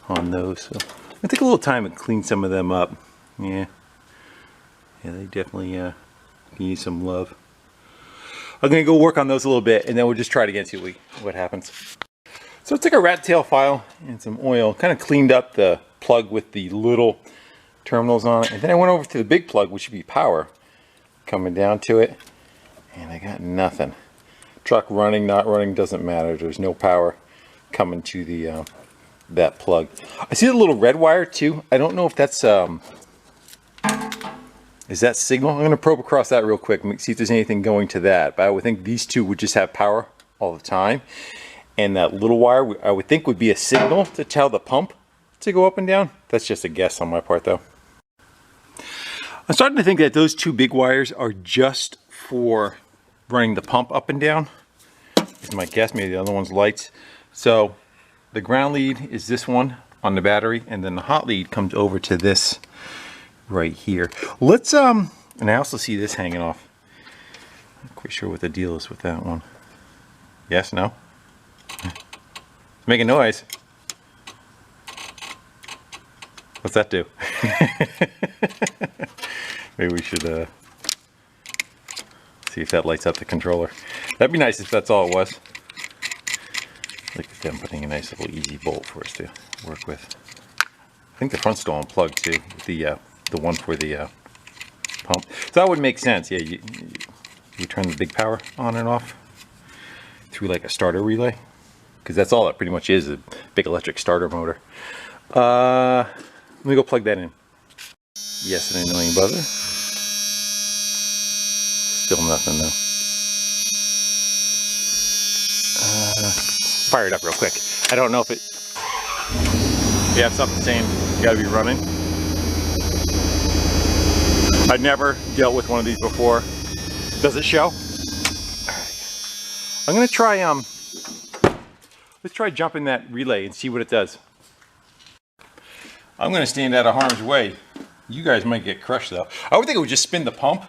A: on those. So I took a little time to clean some of them up. Yeah, they definitely can use some love. I'm gonna go work on those a little bit, and then we'll just try it again, see what happens. So I took a rat tail file and some oil, kind of cleaned up the plug with the little terminals on it, and then I went over to the big plug, which should be power, coming down to it, and I got nothing. Truck running, not running, doesn't matter. There's no power coming to the that plug. I see the little red wire too. I don't know if that's is that signal. I'm going to probe across that real quick and see if there's anything going to that. But I would think these two would just have power all the time, and that little wire I would think would be a signal to tell the pump to go up and down. That's just a guess on my part though. I'm starting to think that those 2 big wires are just for running the pump up and down is my guess. Maybe the other one's lights. So the ground lead is this one on the battery, and then the hot lead comes over to this right here. Let's and I also see this hanging off. Not quite sure what the deal is with that one. Yes, no? It's making noise. What's that do? Maybe we should see if that lights up the controller. That'd be nice if that's all it was. Look at them putting a nice little easy bolt for us to work with. I think the front's still unplugged too, with the one for the pump. So that would make sense. Yeah, you turn the big power on and off through like a starter relay, because that's all that pretty much is, a big electric starter motor. Let me go plug that in. Yes, an annoying buzzer. Still nothing though. Fire it up real quick. I don't know if it... You have something saying you gotta be running. I've never dealt with one of these before. Does it show? Alright. I'm gonna try, let's try jumping that relay and see what it does. I'm gonna stand out of harm's way. You guys might get crushed though. I would think it would just spin the pump.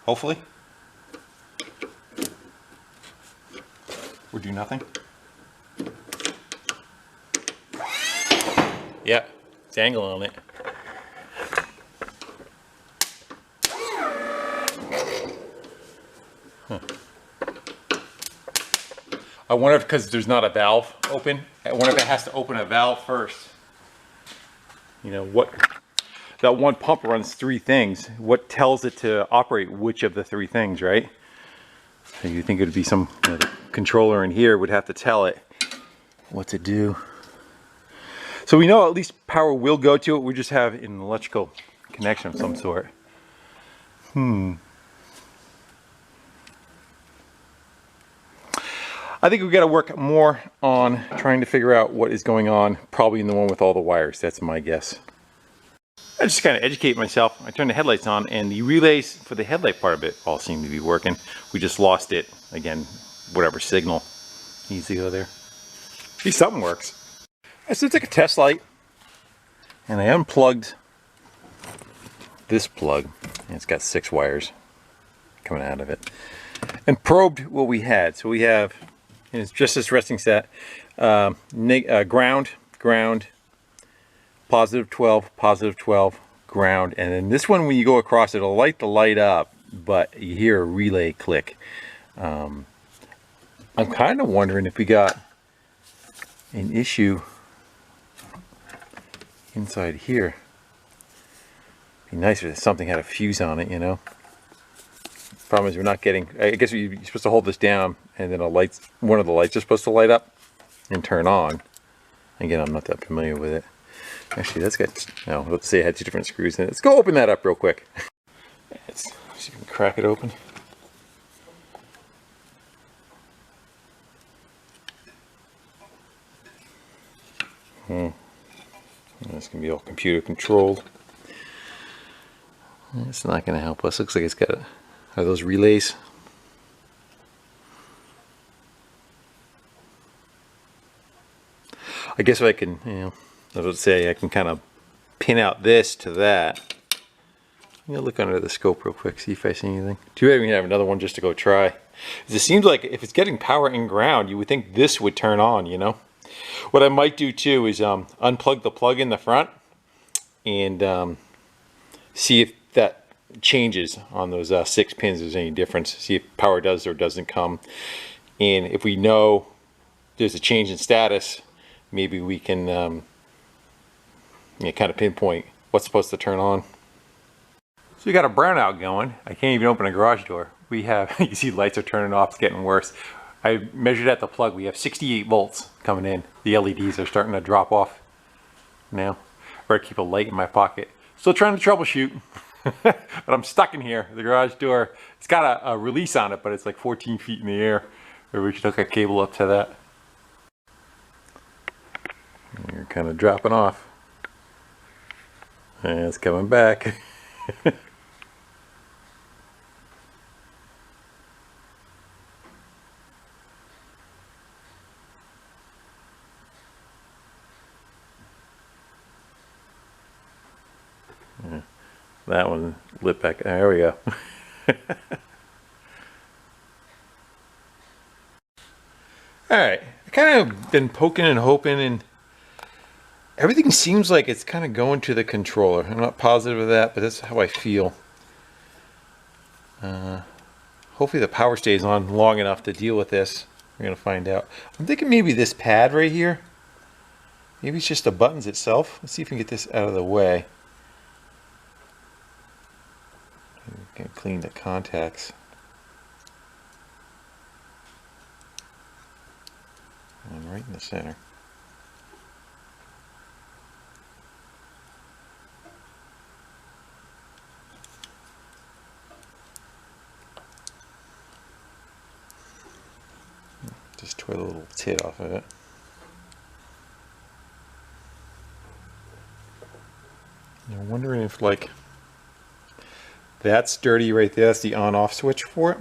A: Hopefully. Or do nothing. Yeah, it's angle on it. Huh. I wonder if, because there's not a valve open, I wonder if it has to open a valve first. You know, what, that one pump runs 3 things. What tells it to operate which of the 3 things, right? So you think it would be some, you know, the controller in here would have to tell it what to do. So we know at least power will go to it. We just have an electrical connection of some sort. I think we've got to work more on trying to figure out what is going on, probably in the one with all the wires. That's my guess. I just kind of educate myself. I turned the headlights on, and the relays for the headlight part of it all seem to be working. We just lost it again, whatever signal needs to go there. See, something works. I just took a test light, and I unplugged this plug, and it's got 6 wires coming out of it, and probed what we had. So we have, and it's just this resting set, ground, positive 12, ground. And then this one, when you go across, it'll light the light up, but you hear a relay click. I'm kind of wondering if we got an issue inside here. Be nicer if something had a fuse on it, you know. Problem is we're not getting, I guess you're supposed to hold this down and then one of the lights are supposed to light up and turn on. Again, I'm not that familiar with it. Actually, that's got, no, let's say it had 2 different screws in it. Let's go open that up real quick. Let's see if we can crack it open. This can be all computer controlled. It's not going to help us. Looks like it's got, are those relays? I guess if I can, you know, I would say I can kind of pin out this to that. I'm going to look under the scope real quick, see if I see anything. Too bad we can have another one just to go try. It seems like if it's getting power and ground, you would think this would turn on, you know. What I might do too is unplug the plug in the front and see if that changes on those 6 pins, if there's any difference. See if power does or doesn't come. And if we know there's a change in status, maybe we can kind of pinpoint what's supposed to turn on. So we got a brownout going. I can't even open a garage door. We have, you see lights are turning off, it's getting worse. I measured at the plug, we have 68 volts coming in. The LEDs are starting to drop off now. Better keep a light in my pocket. Still trying to troubleshoot, but I'm stuck in here. The garage door, it's got a release on it, but it's like 14 feet in the air. Maybe we should hook a cable up to that. And you're kind of dropping off. And it's coming back. That one lit back. There we go. Alright, I kind of been poking and hoping, and everything seems like it's kind of going to the controller. I'm not positive of that, but that's how I feel. Hopefully the power stays on long enough to deal with this. We're going to find out. I'm thinking maybe this pad right here. Maybe it's just the buttons itself. Let's see if we can get this out of the way. Can clean the contacts. And right in the center. Just tore the little tit off of it. I'm wondering if, like, that's dirty right there. That's the on-off switch for it.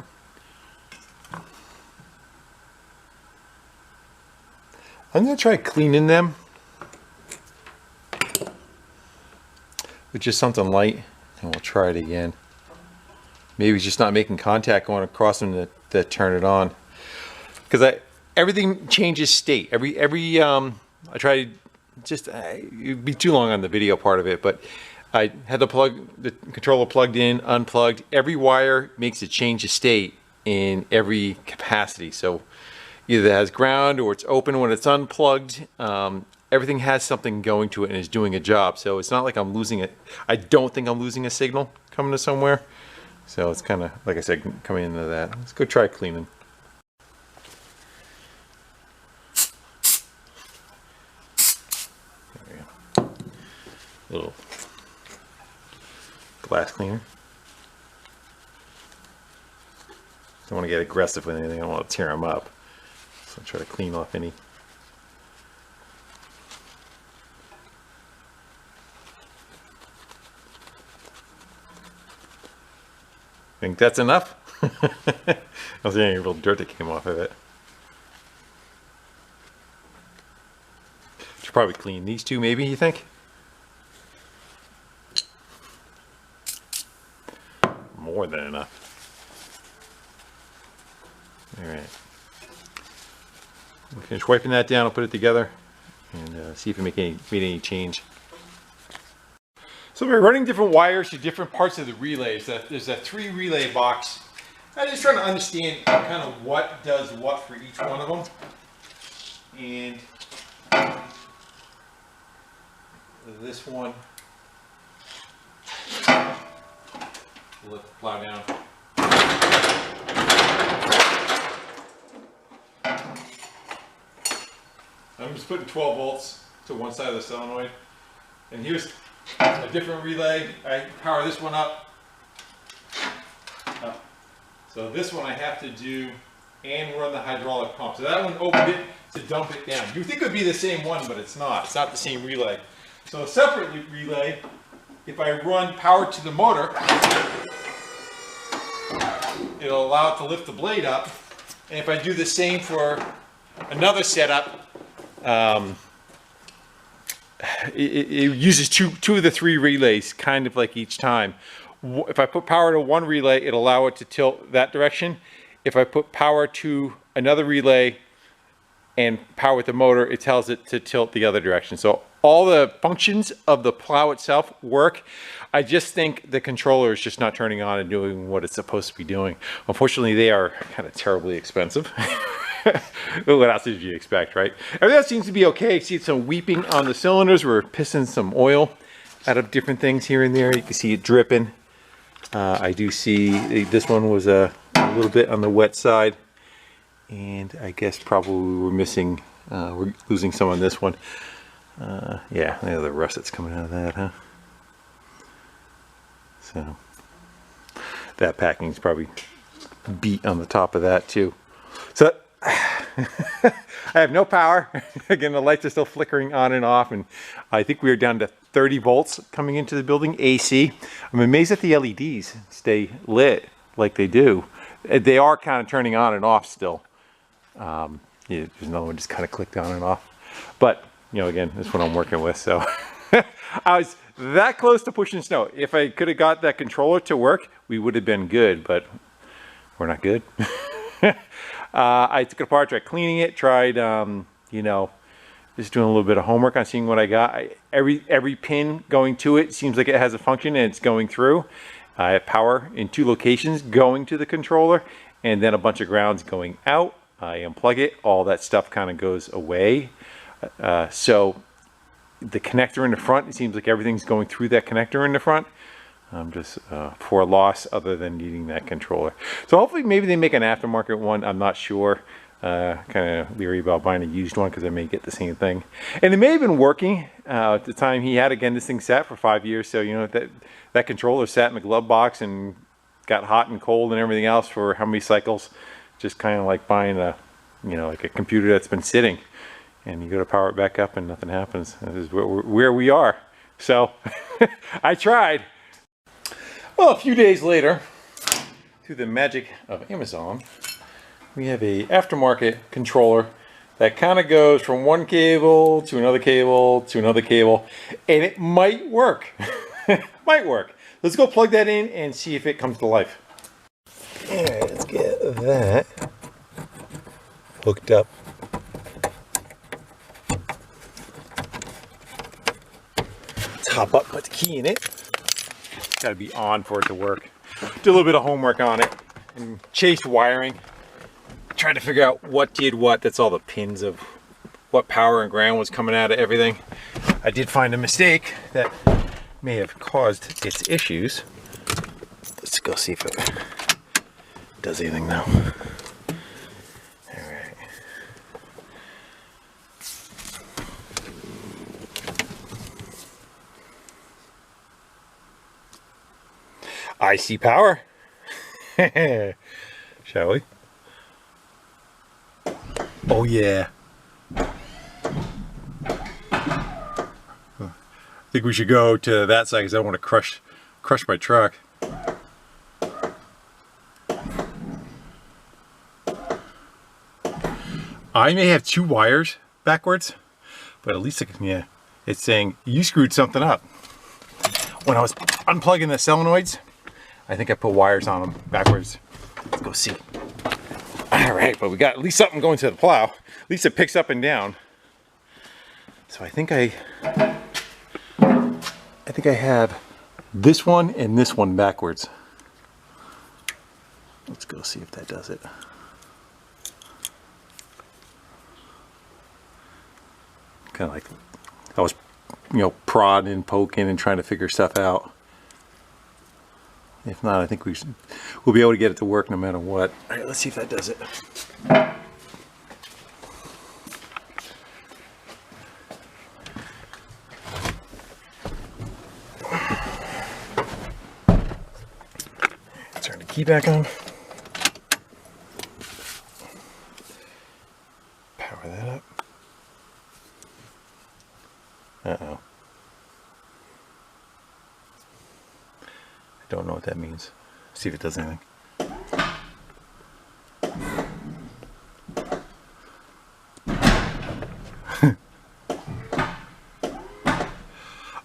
A: I'm going to try cleaning them with just something light, and we'll try it again. Maybe it's just not making contact going across them to turn it on. Because everything changes state. I tried, just it'd be too long on the video part of it, but I had the controller plugged in, unplugged. Every wire makes a change of state in every capacity. So either it has ground or it's open when it's unplugged. Everything has something going to it and is doing a job. So it's not like I'm losing it. I don't think I'm losing a signal coming to somewhere. So it's kind of, like I said, coming into that. Let's go try cleaning. There we go. Little glass cleaner. Don't want to get aggressive with anything. I don't want to tear them up. So try to clean off any. Think that's enough? I don't see any real dirt that came off of it. Should probably clean these two, maybe, you think? More than enough. Alright. We'll finish wiping that down, I'll put it together and see if it made any change. So by running different wires to different parts of the relays, there's a 3 relay box. I'm just trying to understand kind of what does what for each one of them. And this one, we'll let the plow down. I'm just putting 12 volts to one side of the solenoid. And here's a different relay. I power this one up. So this one I have to do and run the hydraulic pump. So that one opened it to dump it down. You think it would be the same one, but it's not. It's not the same relay. So a separate relay, if I run power to the motor, it'll allow it to lift the blade up. And if I do the same for another setup, it uses two of the 3 relays, kind of like each time. If I put power to one relay, it'll allow it to tilt that direction. If I put power to another relay and power with the motor, it tells it to tilt the other direction. So all the functions of the plow itself work. I just think the controller is just not turning on and doing what it's supposed to be doing. Unfortunately, they are kind of terribly expensive. What else did you expect, right? Everything else seems to be okay. See some weeping on the cylinders. We're pissing some oil out of different things here and there. You can see it dripping. I do see this one was a little bit on the wet side, and I guess probably we're missing, we're losing some on this one. Yeah, the rust that's coming out of that, huh? So that packing's probably beat on the top of that too. So I have no power. Again, the lights are still flickering on and off, and I think we are down to 30 volts coming into the building, AC. I'm amazed that the LEDs stay lit like they do. They are kind of turning on and off still. Yeah, there's another one just kind of clicked on and off. But, you know, again, this is what I'm working with, so. I was that close to pushing snow. If I could have got that controller to work, we would have been good, but we're not good. I took it apart, tried cleaning it, tried, you know, just doing a little bit of homework on seeing what I got. Every pin going to it seems like it has a function and it's going through. I have power in 2 locations going to the controller, and then a bunch of grounds going out. I unplug it, all that stuff kind of goes away. So the connector in the front, it seems like everything's going through that connector in the front. I'm just for a loss other than needing that controller. So hopefully maybe they make an aftermarket one. I'm not sure. Kind of leery about buying a used one because I may get the same thing. And it may have been working at the time he had. Again, this thing sat for 5 years. So, you know, that controller sat in the glove box and got hot and cold and everything else for how many cycles. Just kind of like buying a, you know, like a computer that's been sitting. And you go to power it back up and nothing happens. This is where we are. So I tried. Well, a few days later, through the magic of Amazon, we have a aftermarket controller that kind of goes from one cable to another cable to another cable, and it might work. Might work. Let's go plug that in and see if it comes to life. All right, let's get that hooked up. Hop up, put the key in it. Got to be on for it to work. Do a little bit of homework on it and chased wiring. Tried to figure out what did what. That's all the pins of what power and ground was coming out of everything. I did find a mistake that may have caused its issues. Let's go see if it does anything now. I see power. Shall we? Oh yeah. I think we should go to that side because I don't want to crush my truck. I may have 2 wires backwards, but at least yeah, it's saying you screwed something up. When I was unplugging the solenoids, I think I put wires on them backwards. Let's go see. All right, but we got at least something going to the plow. At least it picks up and down. So I think I have this one and this one backwards. Let's go see if that does it. Kind of like I was, you know, prodding and poking and trying to figure stuff out. If not, I think we'll be able to get it to work no matter what. All right, let's see if that does it. Turn the key back on. Power that up. Uh-oh. I don't know what that means. See if it does anything.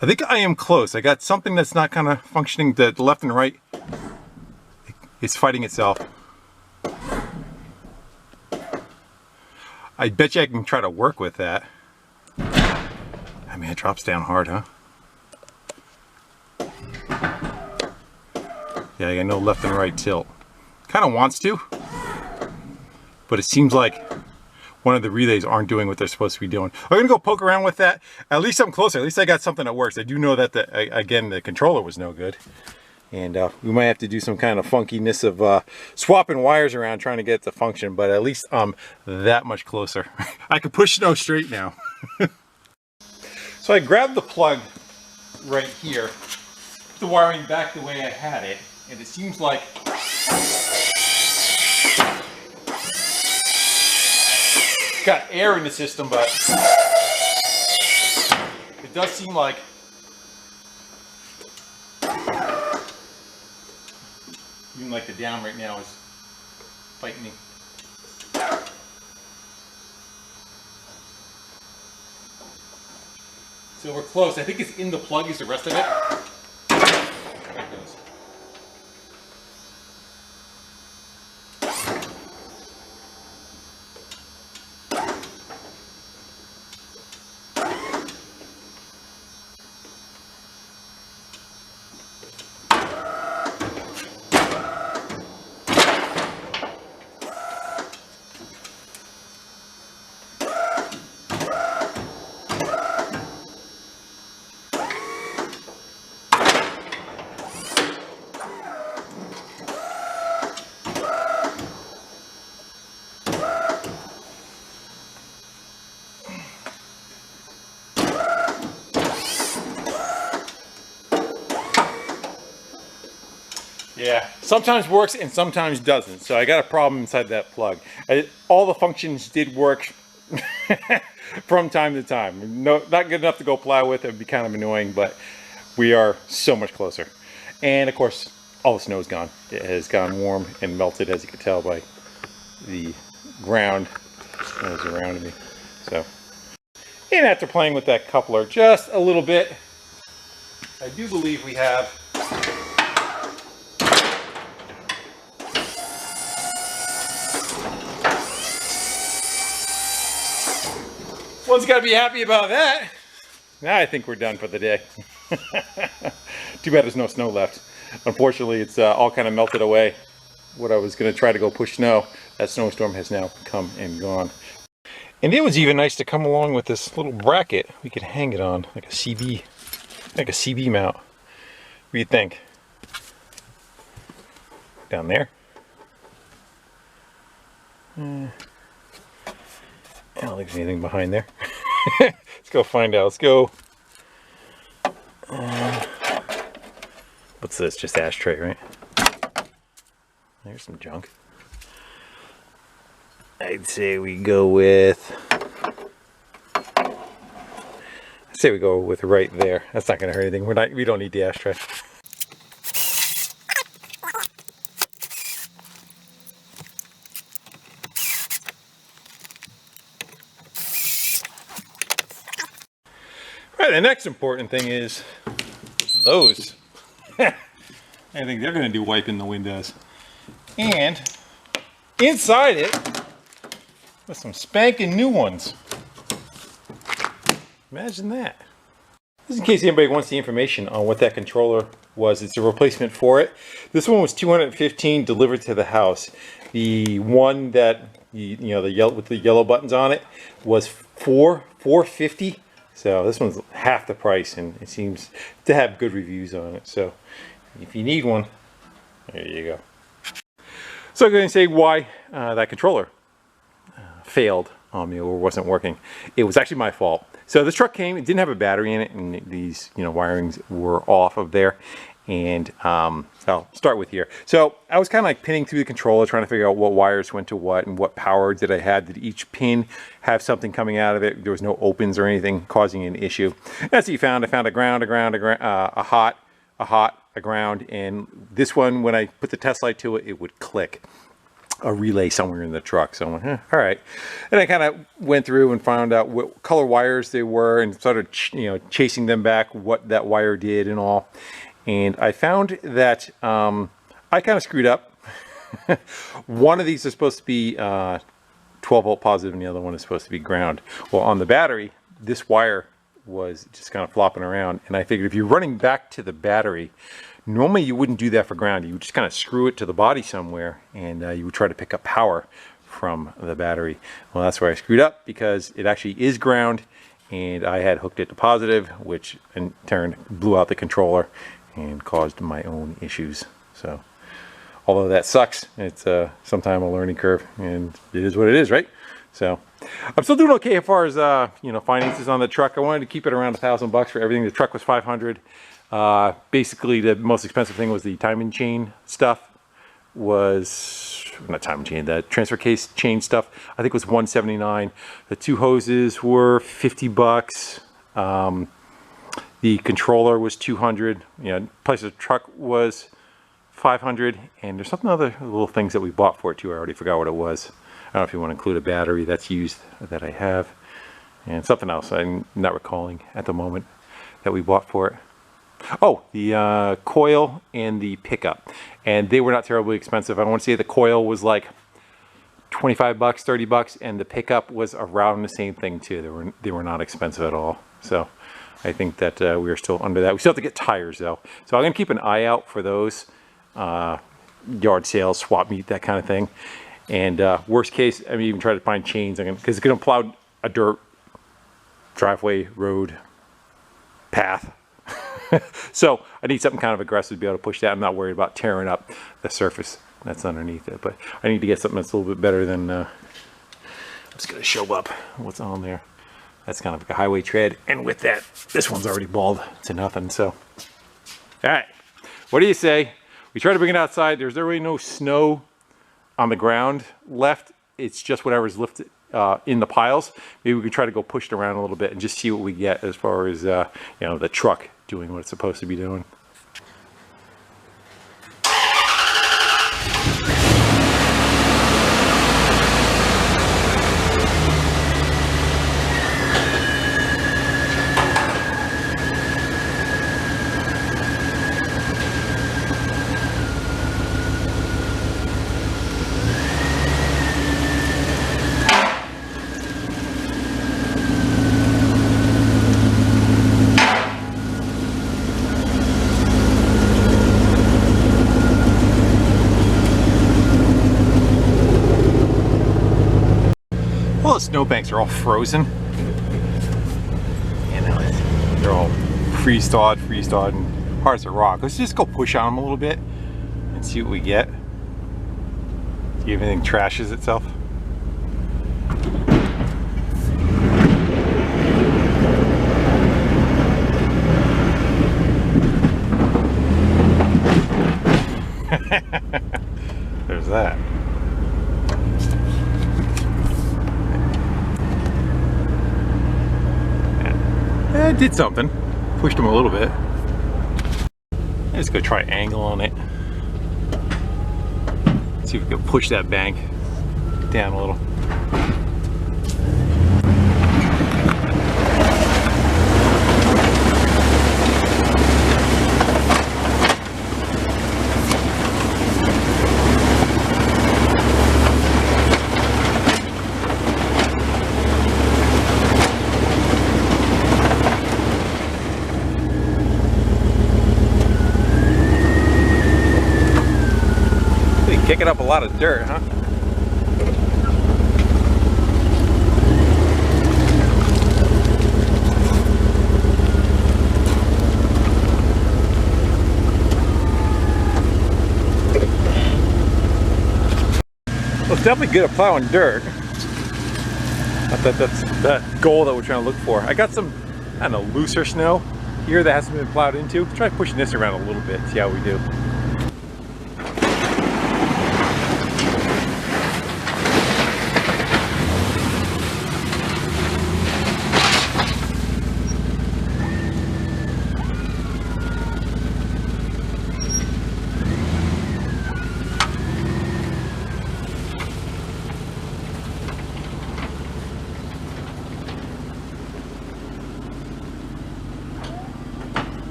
A: I think I am close. I got something that's not kind of functioning. The left and right is fighting itself. I bet you I can try to work with that. I mean, it drops down hard, huh? Yeah, I got no left and right tilt. Kind of wants to, but it seems like one of the relays aren't doing what they're supposed to be doing. I'm gonna go poke around with that. At least I'm closer. At least I got something that works. I do know that again, the controller was no good. And we might have to do some kind of funkiness of swapping wires around trying to get it to function, but at least I'm that much closer. I can push snow straight now. So I grabbed the plug right here, the wiring back the way I had it, and it seems like it's got air in the system, but it does seem like even like the down right now is fighting me. So we're close. I think it's in the plug is the rest of it. There it goes. Yeah, sometimes works and sometimes doesn't. So I got a problem inside that plug. All the functions did work from time to time. No, not good enough to go plow with. It would be kind of annoying, but we are so much closer. And of course, all the snow is gone. It has gone warm and melted, as you can tell by the ground that is around me. So, and after playing with that coupler just a little bit, I do believe we have one's got to be happy about that. Now I think we're done for the day. Too bad there's no snow left. Unfortunately, it's all kind of melted away. What I was going to try to go push snow, that snowstorm has now come and gone. And it was even nice to come along with this little bracket. We could hang it on like a CB mount. What do you think? Down there? I don't think there's anything behind there. Let's go find out. Let's go. What's this? Just ashtray, right? There's some junk. I'd say we go with. Right there. That's not going to hurt anything. We don't need the ashtray. Right, the next important thing is those. I think they're going to do wiping the windows. And inside it, with some spanking new ones. Imagine that. Just in case anybody wants the information on what that controller was it's a replacement for it. This one was $215 delivered to the house. The one that you know, the yellow with the yellow buttons on it was $450. So this one's half the price, and it seems to have good reviews on it. So if you need one, there you go. So I'm going to say why that controller failed on me or wasn't working. It was actually my fault. So this truck came, it didn't have a battery in it, and these, you know, wirings were off of there. And I'll start with here. So I was kind of like pinning through the controller, trying to figure out what wires went to what and what power did I have. Did each pin have something coming out of it? There was no opens or anything causing an issue. That's what you found. I found a ground, a hot, a ground. And this one, when I put the test light to it, it would click a relay somewhere in the truck. So I'm like, all right. And I kind of went through and found out what color wires they were and started, you know, chasing them back, what that wire did and all. And I found that I kind of screwed up. One of these is supposed to be 12 volt positive and the other one is supposed to be ground. Well, on the battery, this wire was just kind of flopping around. And I figured if you're running back to the battery, normally you wouldn't do that for ground. You would just kind of screw it to the body somewhere and you would try to pick up power from the battery. Well, that's where I screwed up, because it actually is ground and I had hooked it to positive, which in turn blew out the controller and caused my own issues. So although that sucks, it's sometime a learning curve, and it is what it is, right? So I'm still doing okay as far as you know, finances on the truck. I wanted to keep it around $1,000 for everything. The truck was $500. Basically the most expensive thing was the timing chain stuff. Was not timing chain, the transfer case chain stuff, I think was $179. The two hoses were $50. The controller was $200. You know, price of the truck was $500, and there's something other little things that we bought for it too. I already forgot what it was. I don't know if you want to include a battery that's used that I have, and something else I'm not recalling at the moment that we bought for it. Oh, the coil and the pickup, and they were not terribly expensive. I want to say the coil was like $25, $30, and the pickup was around the same thing too. They were not expensive at all. So I think that we are still under that. We still have to get tires though. So I'm going to keep an eye out for those yard sales, swap meet, that kind of thing. And worst case, I mean, even try to find chains, because it's going to plow a dirt driveway, road, path. So I need something kind of aggressive to be able to push that. I'm not worried about tearing up the surface that's underneath it, but I need to get something that's a little bit better than, I'm just going to show up what's on there. That's kind of like a highway tread. And with that, this one's already bald to nothing. So, all right, what do you say? We try to bring it outside. There's really no snow on the ground left. It's just whatever's lifted in the piles. Maybe we can try to go push it around a little bit and just see what we get as far as, you know, the truck doing what it's supposed to be doing. Well, the snowbanks are all frozen. You know, they're all freeze-thawed, and hard as a rock. Let's just go push on them a little bit and see what we get. See if anything trashes itself. There's that. It did something. Pushed them a little bit. Let's go try angle on it. See if we can push that bank down a little. digging up a lot of dirt, huh? Well, it's definitely good at plowing dirt. That's the goal that we're trying to look for. I got some, I don't know, looser snow here that hasn't been plowed into. Let's try pushing this around a little bit, see how we do.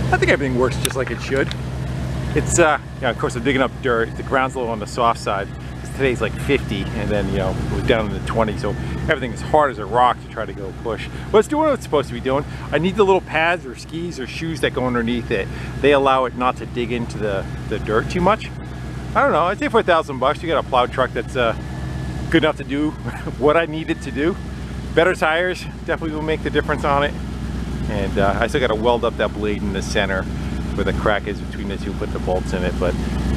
A: I think everything works just like it should. It's, yeah, of course I'm digging up dirt. The ground's a little on the soft side. Today's like 50 and then, you know, it was down in the 20s, so everything is hard as a rock to try to go push. But it's doing what it's supposed to be doing. I need the little pads or skis or shoes that go underneath it. They allow it not to dig into the dirt too much. I don't know, I'd say for $1,000 you got a plow truck that's good enough to do what I need it to do. Better tires definitely will make the difference on it. And I still got to weld up that blade in the center where the crack is between the two, put the bolts in it, but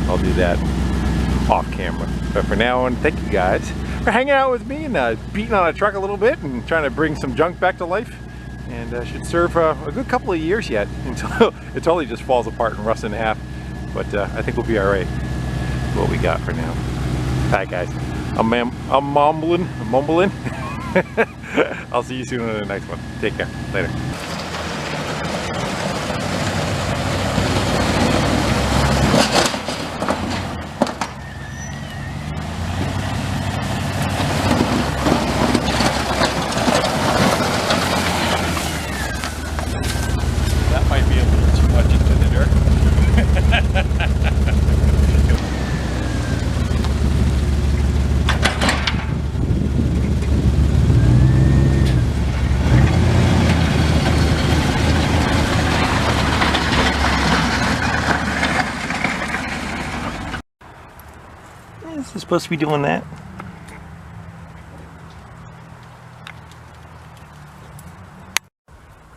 A: I'll do that off camera. But for now on, thank you guys for hanging out with me and beating on a truck a little bit and trying to bring some junk back to life. And should serve a good couple of years yet until it totally just falls apart and rusts in half. But I think we'll be all right. That's what we got for now. All right, guys. I'm mumbling. I'll see you soon on the next one. Take care. Later. Is it supposed to be doing that?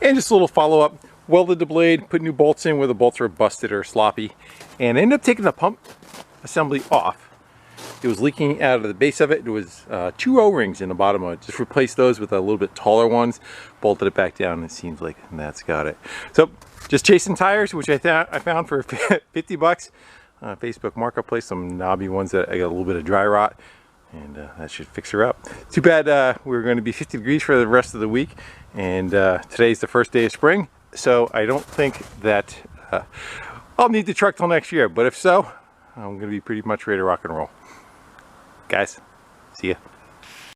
A: And just a little follow-up. Welded the blade, put new bolts in where the bolts were busted or sloppy, and ended up taking the pump assembly off. It was leaking out of the base of it. There was 2 O-rings in the bottom of it. Just replaced those with a little bit taller ones, bolted it back down, and it seems like that's got it. So just chasing tires, which I found for 50 bucks. Facebook Marketplace, some knobby ones that I got a little bit of dry rot, and that should fix her up. Too bad we're going to be 50 degrees for the rest of the week, and today's the first day of spring, so I don't think that I'll need the truck till next year, but if so, I'm going to be pretty much ready to rock and roll. Guys, see ya.